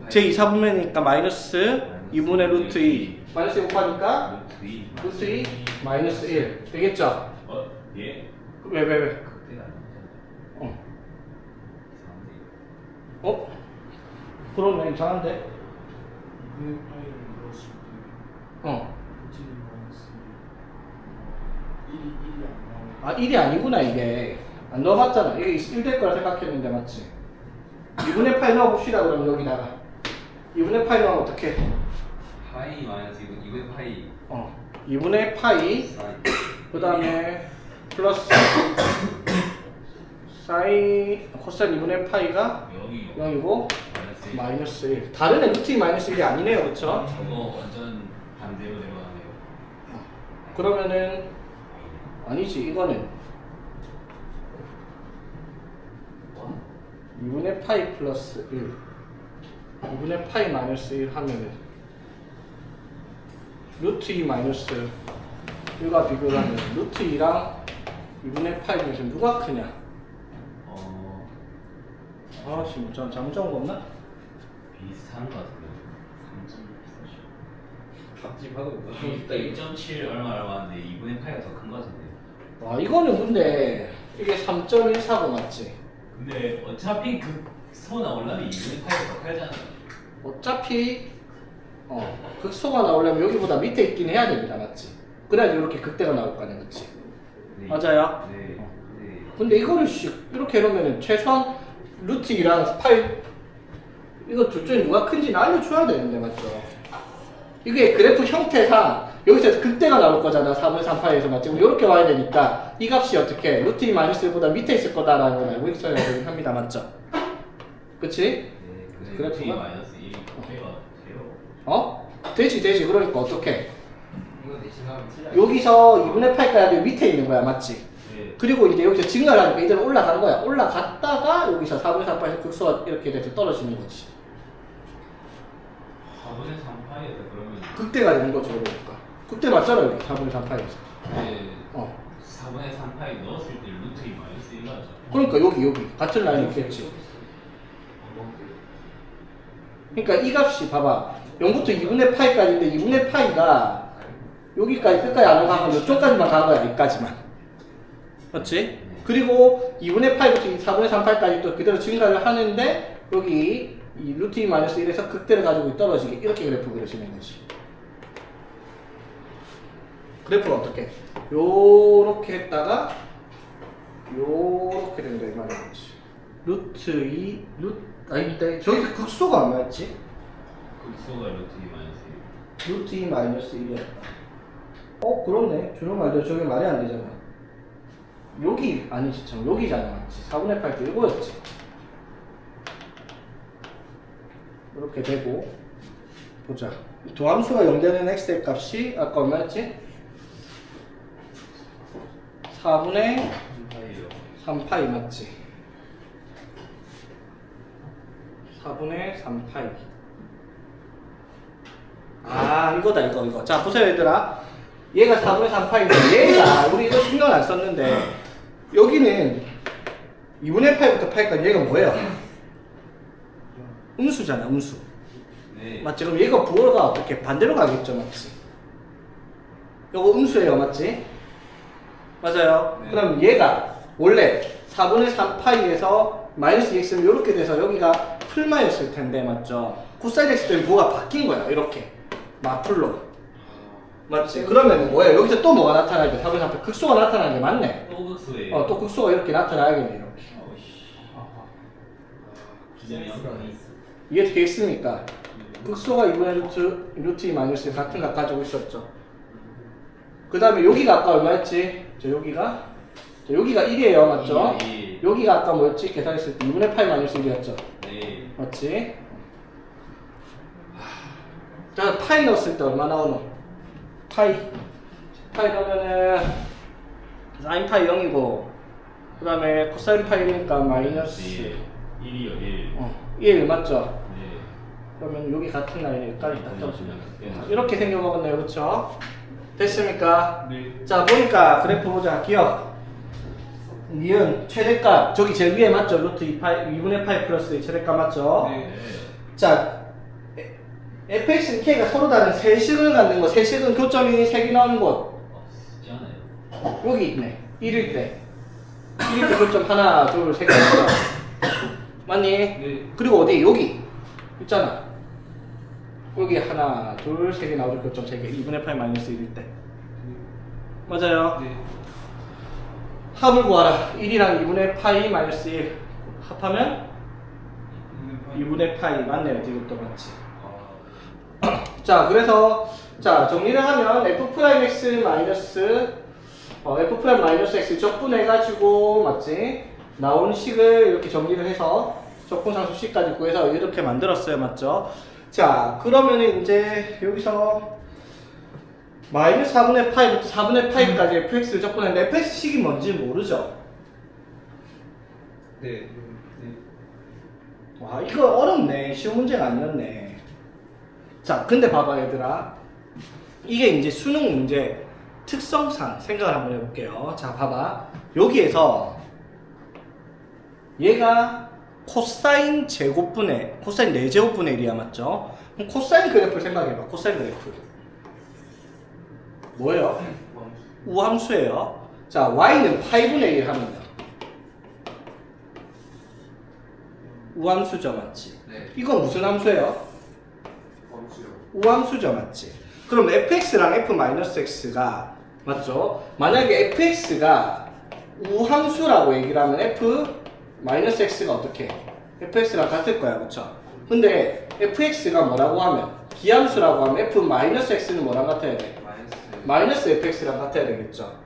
제 2사분면이니까 마이너스 2분의 루트 2 마이너스 2 곱하니까 루트 2 마이너스 1 되겠죠? 예. 왜? 극대가 아니죠. 그러네 이상한데? 2분의 파이를 넣었을 때 루틴이 마이너스 1이 안 나오고 1이 아니구나 이게 안 넣어봤잖아. 이게 1 될 거라 생각했는데 맞지? 2분의 파이 넣어봅시다. 그럼 여기다가 2분의 파이 넣으면 어떡해? 파이 마이너스 2분의 파이. 2분의 파이 그 다음에 플러스 사인 코사인 2분의 파이가 0이요. 0이고 마이너스 1 다른 애 루트 2 마이너스 1이 아니네요. 그쵸? 저거 완전 반대로 내려가네요. 그러면은 아니지 이거는 2분의 파이 플러스 1 2분의 파이 마이너스 1 하면은 루트 2 마이너스 1과 비교를 하면 루트 2랑 2분의 파이 중에서 누가 크냐? 지금 전 잘못 적은 거 없나? 비슷한 것 같은데. 3점 답집하고 비슷하죠. 1.7 얼마인데 2분의 파이가 더 큰 것 같은데. 와 이거는 근데 이게 3.14고 맞지? 근데 어차피 그 소나 올라면 2분의 파이가 더 크잖아요. 어차피 극소가 나오려면 여기보다 밑에 있긴 해야 됩니다. 맞지? 그래야지 이렇게 극대가 나올 거 아니야. 그치? 네. 맞아요? 네. 네. 근데 이거를 이렇게 해놓으면 최소한 루트 2랑 파이 이거 둘 중에 누가 큰지는 알려줘야 되는데 맞죠? 이게 그래프 형태상 여기서 극대가 나올 거잖아. 4분의 3파이에서 맞지? 이렇게 와야 되니까 이 값이 어떻게 루트 2 마이너스 1보다 밑에 있을 거다라는 걸 알고 있어야 되긴 합니다. 맞죠? 그치? 네. 그래프가? T 마이너스 1이 곱해가 돼요. 되지. 그러니까 어떻게? 이거 대신하면 틀려. 여기서 2분의 8까지 밑에 있는 거야. 맞지? 네. 그리고 이제 여기서 증가를 하니까 이대로 올라간 거야. 올라갔다가 여기서 4분의 3파에서 극소가 이렇게 돼서 떨어지는 거지. 4분의 3파이에서 그러면 극대가 되는 거죠. 그러니까. 극대 맞잖아. 여기 4분의 3파에서. 네. 어. 4분의 3파이 넣었을 때 루트 2 마이너스 1이 하죠. 그러니까 여기 같은 라인이 있겠지. 그러니까 이 값이 봐봐. 0부터 2분의 파이까지인데 2분의 파이가 여기까지 끝까지 안 가고 이쪽까지만 간 거야. 여기까지만. 맞지? 그리고 2분의 파이부터 4분의 3파이까지 또 그대로 증가를 하는데 여기 이 루트 2 마이너스 1에서 극대를 가지고 떨어지게 이렇게 그래프 그려지는 거지. 그래프가 어떻게? 요렇게 했다가 요렇게 된다 이 말이지. 루트 2 저기서 극소가 얼마였지? 극소가 루트 2 마이너스 1. 루트 2 마이너스 1이었다. 그렇네. 준호 말대로 저게 말이 안 되잖아. 여기 아니지 참 여기잖아. 맞지? 4분의 8도 이거였지. 이렇게 되고 보자. 도함수가 0되는 x의 값이 아까 얼마였지? 4분의 3파이 맞지? 4분의 3파이. 이거다 이거. 자 보세요 얘들아. 얘가 4분의 3파인데 얘가 우리 이거 신경 안 썼는데 여기는 2분의 파이부터 파이까지 얘가 뭐예요? 음수잖아 음수. 네. 맞지? 그럼 얘가 부호가 어떻게 반대로 가겠죠 맞지? 요거 음수예요 맞지? 맞아요. 네. 그럼 얘가 원래 4분의 3파이에서 마이너스 2x면 이렇게 돼서 여기가 풀마였을 텐데 맞죠? 코사인 x 때문에 부호가 바뀐 거야 이렇게 마플로. 맞지? 그러면 뭐예요? 여기서 또 뭐가 나타나야 돼? 4분의 3파이 극소가 나타나는 게 맞네. 또 극소예요. 또 극소가 이렇게 나타나야겠네 이렇게. 이게 되겠습니까? 극소가 2분의 루트 2 마이너스 같은 값 가지고 있었죠. 그 다음에 여기가 아까 얼마였지? 여기가 1이에요 맞죠? 1. 여기가 아까 뭐였지? 계산했을 때 2분의 파이 마이너스 1이었죠. 네. 맞지? 자 파이 넣었을 때 얼마 나오노? 파이 넣으면은 사인 파이 0이고 그 다음에 코사인 파이니까 마이너스 1이요 1. 1 맞죠? 네. 그러면 여기 같은 라인에 여기까지 딱 떨어지면 네. 이렇게 생겨먹었네요 그쵸? 됐습니까? 네. 자 보니까 그래프 보자. 기억 니은 최대값 저기 제일 위에 맞죠? 루트 2분의 파이 플러스 최대값 맞죠? 네. 자 fx는 k가 서로 다른 세식을 갖는 거 세식은 교점이 3개 나오는 곳 없지 않아요? 여기 있네. 1일 때 1일 때 교점 하나 둘 3개 있죠? 맞니? 네. 그리고 어디? 여기 있잖아. 여기 하나, 둘, 3개 나오죠. 교점 3개. 2분의 8 마이너스 1일 때. 맞아요. 네. 합을 구하라. 1이랑 2분의 파이 마이너스 1 합하면 2분의 파이 맞네요. 이것도 맞지. 자, 그래서 자 정리를 하면 f 프라임 x 마이너스 f 프라임 마이너스 x 적분해가지고 맞지? 나온 식을 이렇게 정리를 해서 적분상수 C까지 구해서 이렇게 만들었어요. 맞죠? 자, 그러면은 이제 여기서 마이너스 4분의 파이부터 4분의 파이까지 fx를 적분했는데 fx식이 뭔지 모르죠? 네. 와, 이거 어렵네. 쉬운 문제가 아니었네. 자, 근데 봐봐 얘들아. 이게 이제 수능 문제 특성상 생각을 한번 해볼게요. 자, 봐봐. 여기에서 얘가 코사인 제곱분의 코사인 4제곱분의 1이야 맞죠? 그럼 코사인 그래프를 생각해봐. 코사인 그래프 뭐예요? 우함수예요. 자 y는 파이분의 1 하면요 우함수죠 맞지? 네. 이건 무슨 함수예요? 우함수죠, 맞지? 그럼 fx랑 f-x가 맞죠? 만약에 fx가 우함수라고 얘기를 하면 f-x가 어떻게? fx랑 같을 거야, 그쵸? 근데 fx가 뭐라고 하면 기함수라고 하면 f-x는 뭐랑 같아야 돼? 마이너스 fx랑 같아야 되겠죠?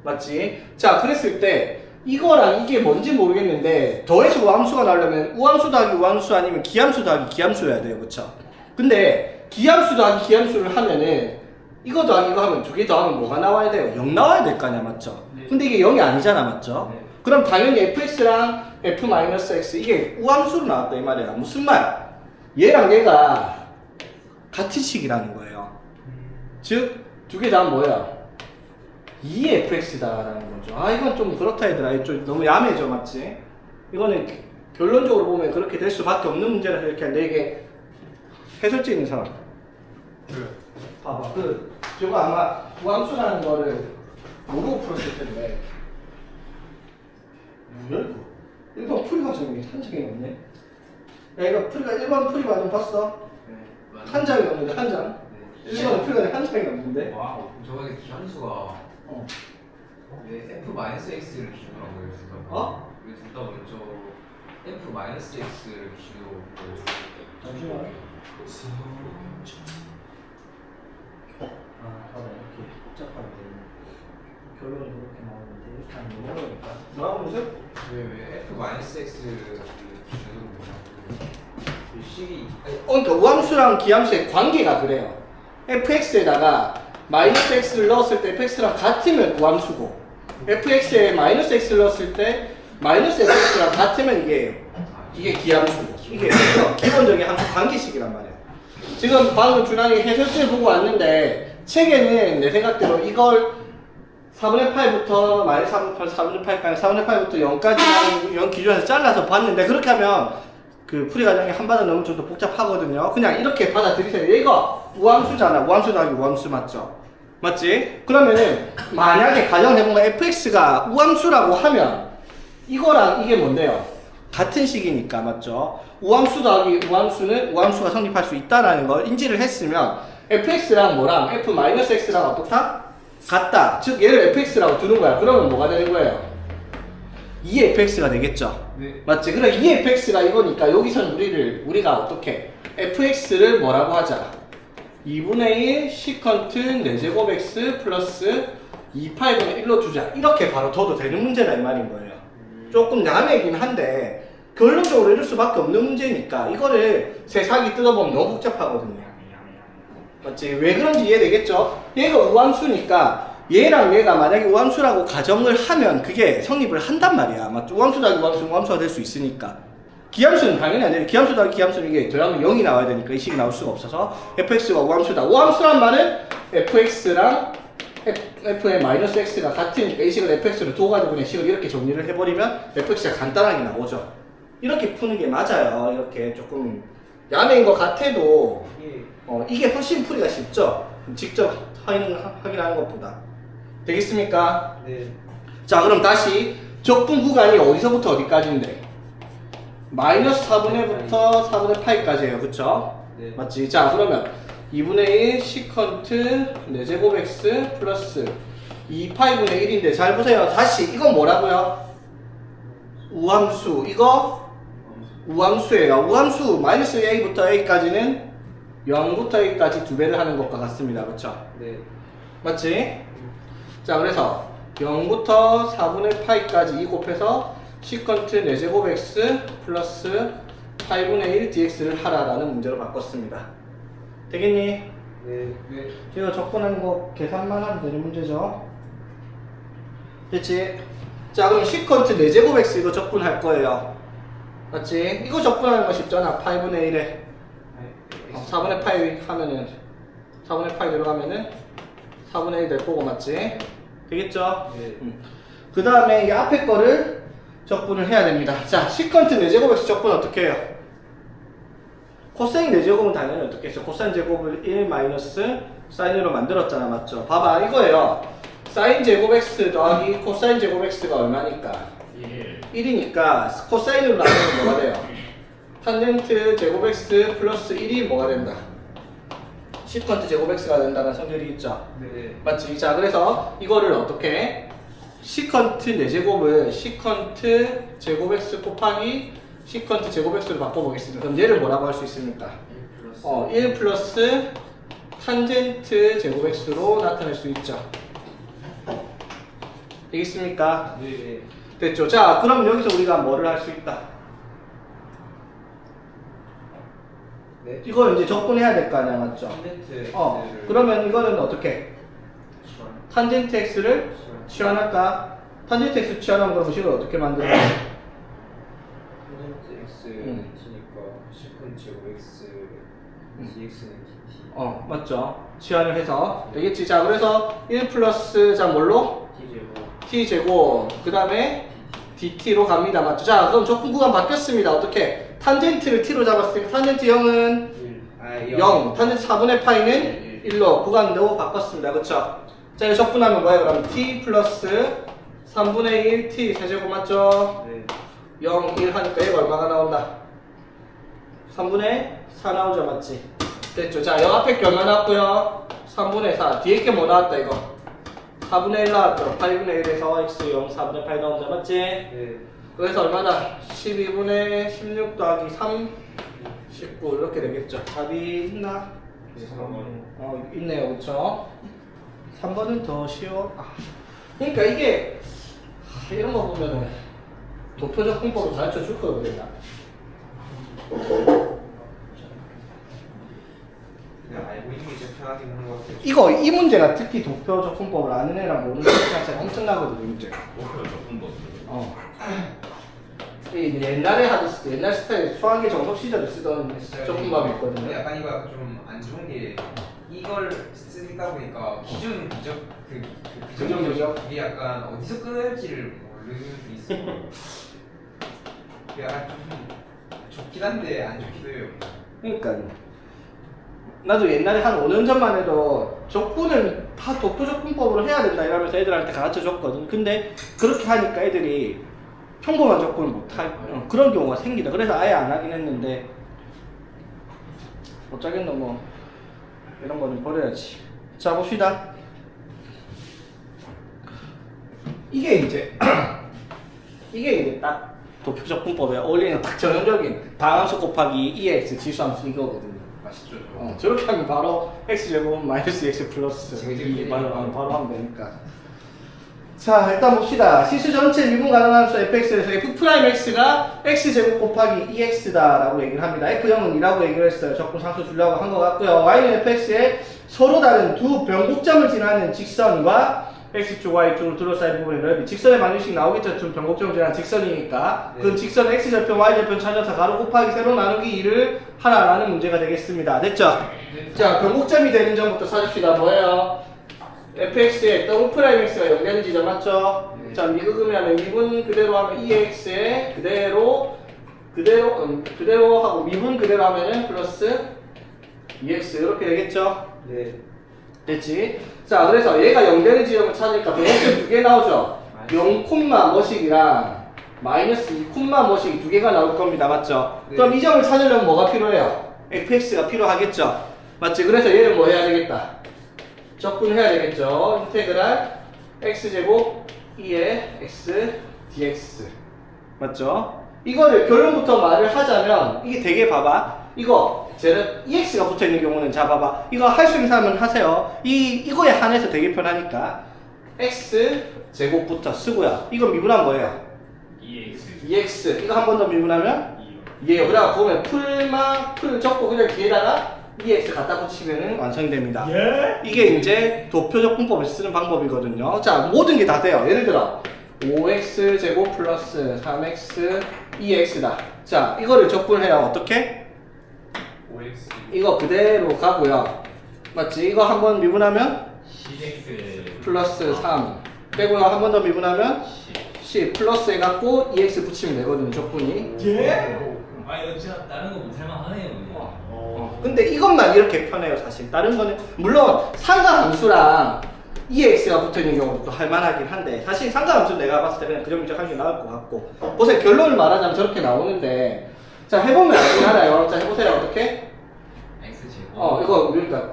맞지? 자, 그랬을 때 이거랑 이게 뭔지 모르겠는데 더해서 우함수가 나오려면 우함수 더하기 우함수 아니면 기함수 더하기 기함수여야 돼요, 그쵸? 근데 기함수 더하기 기함수를 하면은 이거 더하기 이거 하면 두 개 더하면 뭐가 나와야 돼요? 0 나와야 될 거 아니야, 맞죠? 네. 근데 이게 0이 아니잖아, 맞죠? 네. 그럼 당연히 fx랑 f-x 이게 우함수로 나왔다 이 말이야. 무슨 말? 얘랑 얘가 같은 식이라는 거예요. 즉 두 개 다음 뭐야? 2fx다라는 거죠. 아, 이건 좀 그렇다 얘들아. 좀 너무 야매죠, 맞지? 이거는 결론적으로 보면 그렇게 될 수밖에 없는 문제라서 이렇게 하는데 이게 해설지 있는 사람. 봐봐. 저거 아마 우함수라는 거를 모르고 풀었을 텐데. 뭐야 이거? 1번 풀이 과정이 한 장이 없네. 야, 이거 풀이가 1번 풀이 과정 봤어? 한 장이 없는데 한 장. 1번은 풀이 과정 한 장이 없는데. 와우. 저번에 기함수가 왜 f-x를 기준으로 한 거예요? 둘 다? 어? 왜 둘 다 먼저 f-x를 기준으로 보여줘? 잠시만. 아, 봐봐. 이렇게 복잡한데. 결론이 그렇게 나오는데 이렇게 하면 모르니까. 뭐라고 무슨? 왜 f-x를 기준으로 보냐고. 식이 그러니까 우함수랑 기함수의 관계가 그래요. fx에다가 마이너스 x를 넣었을 때 fx랑 같으면 우함수고 fx에 마이너스 x를 넣었을 때 마이너스 fx랑 같으면 이게 기함수고 이게 기본적인 함수 관계식이란 말이야. 지금 방금 준환이 해설지를 보고 왔는데 책에는 내 생각대로 이걸 4분의 8부터 마이너스 4분의 8까지 4분의 8부터 0까지 0 기준에서 잘라서 봤는데 그렇게 하면 그 풀이 과정이 한 바닥 넘을 정도 복잡하거든요. 그냥 이렇게 받아들이세요. 얘가 우함수잖아. 우함수 더하기 우함수 맞죠? 맞지? 그러면은 만약에 가정해보면 fx가 우함수라고 하면 이거랑 이게 뭔데요? 같은 식이니까 맞죠? 우함수 더하기 우함수는 우함수가 성립할 수 있다라는 걸 인지를 했으면 fx랑 뭐랑 f-x랑 어떻다? 같다. 즉 얘를 fx라고 두는 거야. 그러면 뭐가 되는 거예요? 2fx가 되겠죠? 네. 맞지? 그래 2fx가 이거니까 여기서는 우리가 어떻게 fx를 뭐라고 하자? 2분의 1 시컨트 4제곱 x 플러스 2파이분의 1로 주자. 이렇게 바로 둬도 되는 문제다 이 말인 거예요. 조금 야매이긴 한데 결론적으로 이럴 수밖에 없는 문제니까 이거를 세상이 뜯어보면 너무 복잡하거든요. 맞지? 왜 그런지 이해되겠죠? 얘가 우함수니까 얘랑 얘가 만약에 우함수라고 가정을 하면 그게 성립을 한단 말이야. 맞죠? 우함수 더하기 우함수는 우함수가 될 수 있으니까. 기함수는 당연히 안 돼요. 기함수 더하기 기함수는 이게 더하면 0이 나와야 되니까 이 식이 나올 수가 없어서 fx가 우함수다. 우함수란 말은 fx랑 f의 마이너스 x가 같으니까 이 식을 fx로 둬가지고 그냥 식을 이렇게 정리를 해버리면 fx가 간단하게 나오죠. 이렇게 푸는 게 맞아요. 이렇게 조금 야매인 것 같아도 이게 훨씬 풀이가 쉽죠? 직접 확인하는 것보다. 되겠습니까? 네. 자, 그럼 다시 적분 구간이 어디서부터 어디까지인데? 마이너스 4분의 1부터 4분의 8까지예요. 그쵸? 네. 맞지? 자, 그러면 2분의 1 시컨트 4제곱 x 플러스 2파이분의 1인데 잘 보세요. 다시 이건 뭐라고요? 우함수. 이거 우함수예요. 우함수 마이너스 a부터 a까지는 0부터 a까지 두 배를 하는 것과 같습니다. 그쵸? 네. 맞지? 자, 그래서 0부터 4분의 파이까지 2 곱해서 시컨트 4제곱 x 플러스 8분의 1 dx를 하라라는 문제로 바꿨습니다. 되겠니? 네. 네. 이거 접근하는 거 계산만 하면 되는 문제죠? 됐지? 자, 그럼 시컨트 4제곱 x 이거 접근할 거예요. 맞지? 이거 접근하는 거 쉽잖아. 8분의 1에 4분의 파이 하면은 4분의 파이 들어가면은 4분의 1 될 거고, 맞지? 되겠죠? 네. 그 다음에 이 앞에 거를 적분을 해야 됩니다. 자, 시컨트 4제곱에서 적분 어떻게 해요? 코사인 4제곱은 당연히 어떻게 했어? 코사인 제곱을 1 마이너스 사인으로 만들었잖아. 맞죠? 봐봐, 이거예요. 사인 제곱 x 더하기 코사인 제곱 x가 얼마니까? 1이니까 코사인으로 나누면 뭐가 돼요? 탄젠트 제곱 x 플러스 1이 뭐가 된다? 시컨트 제곱 x가 된다는 성질이 있죠. 네. 맞지? 자, 그래서 이거를 어떻게 시컨트 4제곱을 시컨트 제곱 x 곱하기 시컨트 제곱 x로 바꿔보겠습니다. 그럼 얘를 뭐라고 할 수 있습니까? 1 플러스 탄젠트 제곱 x로 나타낼 수 있죠. 되겠습니까? 네. 됐죠? 자, 그럼 여기서 우리가 뭐를 할 수 있다? 네. 이걸 이제 적분해야 될 거 아니야, 맞죠? 탄젠트 그러면 이거는 어떻게? 탄젠트 x를 치환할까? 탄젠트 x 치환하면 그럼 식을 어떻게 만들어? 탄젠트 x 음. t니까 시컨트 제곱 x dx는 dt 맞죠? 치환을 해서 되겠지? 자, 그래서 1 플러스 자 뭘로? t 제곱 t제곱 그 다음에 dt로 갑니다, 맞죠? 자, 그럼 적분 구간 바뀌었습니다. 어떻게? 탄젠트를 t로 잡았으니까 탄젠트 0은 0, 탄젠트 4분의 파이는 1로 구간도 바꿨습니다. 그쵸? 자, 이거 적분하면 뭐예요? 그럼 t 플러스 3분의 1 t 세제곱 맞죠? 네. 0, 1 하니까 얘가 얼마가 나온다? 3분의 4 나오죠, 맞지? 됐죠? 자, 0 앞에 게 얼마 나왔고요? 3분의 4 뒤에 게 뭐 나왔다 이거? 4분의 1 나왔죠? 8분의 1에서 x 0, 4분의 8 나온다, 맞지? 네. 그래서 얼마다? 12분의 16 더하기 3 19 이렇게 되겠죠. 답이 있나? 있네요. 그쵸? 3번은 더 쉬워. 그러니까 이게 이런 거 보면은 도표적 분법을 가르쳐 줄 거거든요. 그냥 알고 있는 게 제일 편하긴 한 것 같아요. 이거 이 문제가 특히 도표적 분법을 아는 애랑 모르는 애 차이가 엄청나거든요. 문제. 오히려 적분 거. 이 옛날에 하던 옛날 스타일 수학의 정석 시절에 쓰던 적분법이 있거든요. 약간 이거 좀 안 좋은 게 이걸 쓰다 보니까 기준 부적 기준 부적? 이게 약간 어디서 끊을지를 모르는 게 있어요. 그게 약간 좀 좋긴 한데 안 좋기도 해요. 그러니까 나도 옛날에 한 5년 전만 해도 적분은 다 도표적분법으로 해야 된다 이러면서 애들한테 가르쳐 줬거든. 근데 그렇게 하니까 애들이 평범한 적분을 못할 그런 경우가 생기다. 그래서 아예 안 하긴 했는데 어쩌겠노 뭐 이런 거는 버려야지. 자, 봅시다. 이게 이제 딱 도표적 분법에 어울리는 딱 전형적인 방함수 곱하기 2x 지수함수 이거거든요. 맛있죠. 저렇게 하면 바로 x제곱 마이너스 x 플러스 재밌게 2 바로 하면 되니까. 자, 일단 봅시다. 시수 전체 미분 가능한 수 fx에서 f'x가 x제곱 곱하기 2x다라고 얘기를 합니다. f0은 2라고 얘기를 했어요. 적분 상수 주려고 한 것 같고요. y는 fx에 서로 다른 두 변곡점을 지나는 직선과 x축, y축을 둘러싸인 부분의 넓이. 직선의 방정식 나오겠죠. 두 변곡점을 지나는 직선이니까. 그 직선 x절편, y절편 찾아서 가로 곱하기 세로 나누기 2를 하라라는 문제가 되겠습니다. 됐죠? 자, 변곡점이 되는 점부터 찾읍시다. 뭐예요? fx에 w'x가 연결된 지점 맞죠? 네. 자, 미분하면 미분 그대로 하면 2x에 그대로 하고 미분 그대로 하면은 플러스 2x 이렇게 되겠죠? 네. 됐지? 자, 그래서 얘가 연결된 지점을 찾으니까 변곡점 두 개 나오죠? 0, 뭐씩이랑 마이너스 2, 뭐씩 두 개가 나올 겁니다. 맞죠? 네. 그럼 이 점을 찾으려면 뭐가 필요해요? fx가 필요하겠죠? 맞지? 그래서 얘를 뭐 해야 되겠다? 적분해야 되겠죠? 인테그랄 x제곱 2의 x dx 맞죠? 이거를 결론부터 말을 하자면 이게 되게 봐봐. 이거 쟤는 EX가 붙어있는 경우는 자 봐봐. 이거 할 수 있는 사람은 하세요. 이거에 한해서 되게 편하니까 x 제곱부터 쓰고요. 이거 미분하면 뭐예요? 2x. 2x 이거 한 번 더 미분하면 2예요. 그다음 보면 풀 적고 그냥 뒤에다가 2x 갖다 붙이면 완성이 됩니다. 예? 이게 이제 도표적 분법에서 쓰는 방법이거든요. 자, 모든 게 다 돼요. 예를 들어 5x 제곱 플러스 3x 2x다. 자, 이거를 적분해요. 어떻게? 5x. 이거 그대로 가고요. 맞지? 이거 한번 미분하면 10x. 플러스 3 빼고요. 한 번 더 미분하면 10 플러스 해갖고 2x 붙이면 되거든요. 적분이. 예? 아 이거 진짜 다른 거 못할만 하네요. 그냥. 근데 이것만 이렇게 편해요. 사실 다른 거는 물론 상가함수랑 EX가 붙어있는 경우도 또 할만하긴 한데 사실 상가함수 내가 봤을 때 그냥 그 정도 하는 게 나을 것 같고 보세요. 결론을 말하자면 저렇게 나오는데 자 해보면 알긴 알아요. 자 해보세요. 어떻게? x 제곱. 이거 그러니까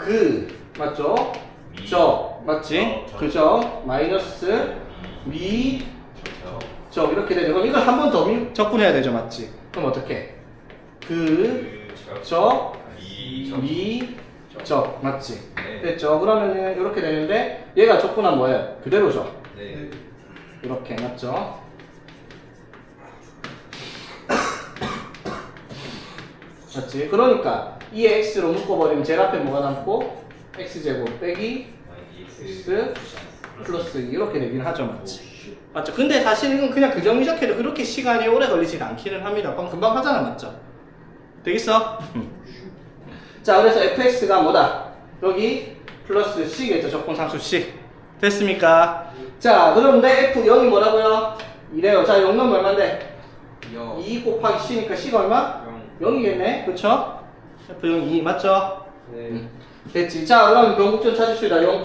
맞죠? 저 맞지? 그죠? 마이너스 위 저 이렇게 되죠. 그럼 이걸 한 번 더 적분해야 되죠, 맞지? 그럼 어떻게? 저 위 저 맞지? 네. 됐죠? 그러면은 이렇게 되는데 얘가 적분하면 뭐예요? 그대로죠. 네. 이렇게 맞죠? 맞지? 그러니까 이 x로 묶어버리면 제일 앞에 뭐가 남고 x제곱 빼기 x 플러스 2 이렇게 되긴 하죠, 맞지? 맞죠? 근데 사실 이건 그냥 그정리적해도 그렇게 시간이 오래 걸리진 않기는 합니다. 금방 하잖아, 맞죠? 되겠어? 자, 그래서 fx가 뭐다? 여기 플러스 c겠죠, 적분상수 c. 됐습니까? 자, 그런데 f0이 뭐라고요? 이래요. 자, 0 넣으면 얼만데? 2 곱하기 c니까 c가 얼마? 0이겠네, 그쵸? f0 2 맞죠? 네. 됐지. 자, 그럼 변곡점 찾읍시다. 0,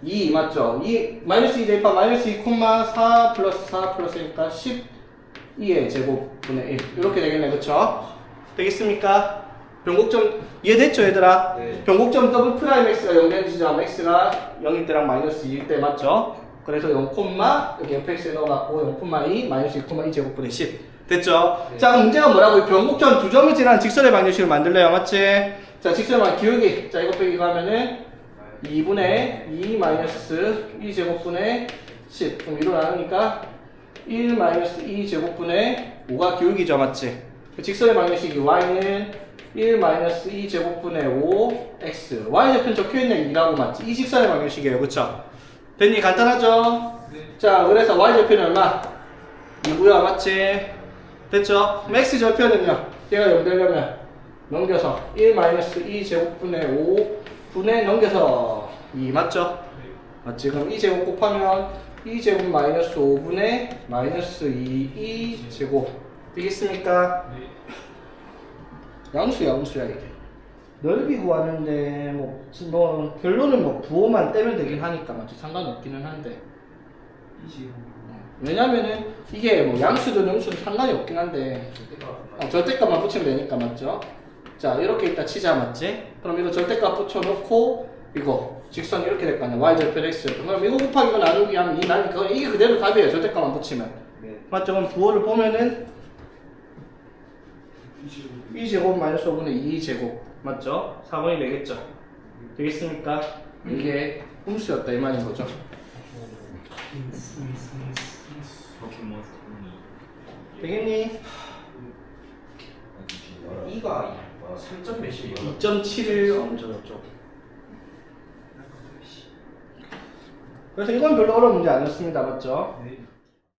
2 맞죠? 2 마이너스 2 대입하 마이너스 2, 4 플러스 4 플러스니까 12의 제곱분의 1 이렇게 되겠네, 그쵸? 되겠습니까? 변곡점 이해됐죠, 얘들아? 네. 변곡점 더블 프라임 x가 0 되는 지점 x가 0일 때랑 마이너스 2일 때 맞죠? 그래서 0, 여기 fx에 넣어갖고 0,2 마이너스 2,2 제곱분의 10 됐죠? 네. 자, 그럼 문제가 뭐라고? 변곡점 두 점을 지나는 직선의 방정식을 만들래요, 맞지? 자, 직선의 방정 기울기. 자, 이거 빼기 가면은 2분의 2 마이너스 2 제곱분의 10. 그럼 2로 나누니까 1 마이너스 2 제곱분의 5가 기울기죠, 맞지? 그 직선의 방정식이 y는 1 마이너스 2 제곱분의 5 x. y좌편 적혀있는 2라고 맞지? 이 직선의 방정식이에요, 그쵸? 됐니? 간단하죠? 네. 자, 그래서 y좌편이 얼마? 2고요, 맞지? 됐죠? 그럼 x좌편은요? 얘가 0 되려면 넘겨서 1 마이너스 2 제곱분의 5 분의 넘겨서 2 맞죠? 맞지? 그럼 2제곱 곱하면 2제곱 마이너스 5분의 마이너스 2 2제곱 되겠습니까? 양수야 이게 넓이 구하는데 뭐 결론은 뭐 부호만 떼면 되긴 하니까 맞지? 상관없기는 한데 왜냐면은 이게 뭐 양수든 음수든 상관이 없긴 한데 절대값만 붙이면 되니까 맞죠? 자, 이렇게 있다 치자, 맞지? 그럼 이거 절대값 붙여놓고 이거 직선 이렇게 될 거 아니야? y절편 x. 그럼 이거 곱하기 이거 나누기 하면 2 나니까 이게 그대로 답이에요. 절대값만 붙이면. 네. 맞죠? 그럼 부호를 보면은 2제곱 마이너스 5분의 2제곱 맞죠? 4번이 되겠죠? 되겠습니까? 이게 음수였다 이 말인 거죠. 포켓몬 되겠니? 2가 3점 몇이에요? 2.7을 어쩌고저쩌고. 그래서 이건 별로 어려운 문제 아니었습니다. 맞죠? 네.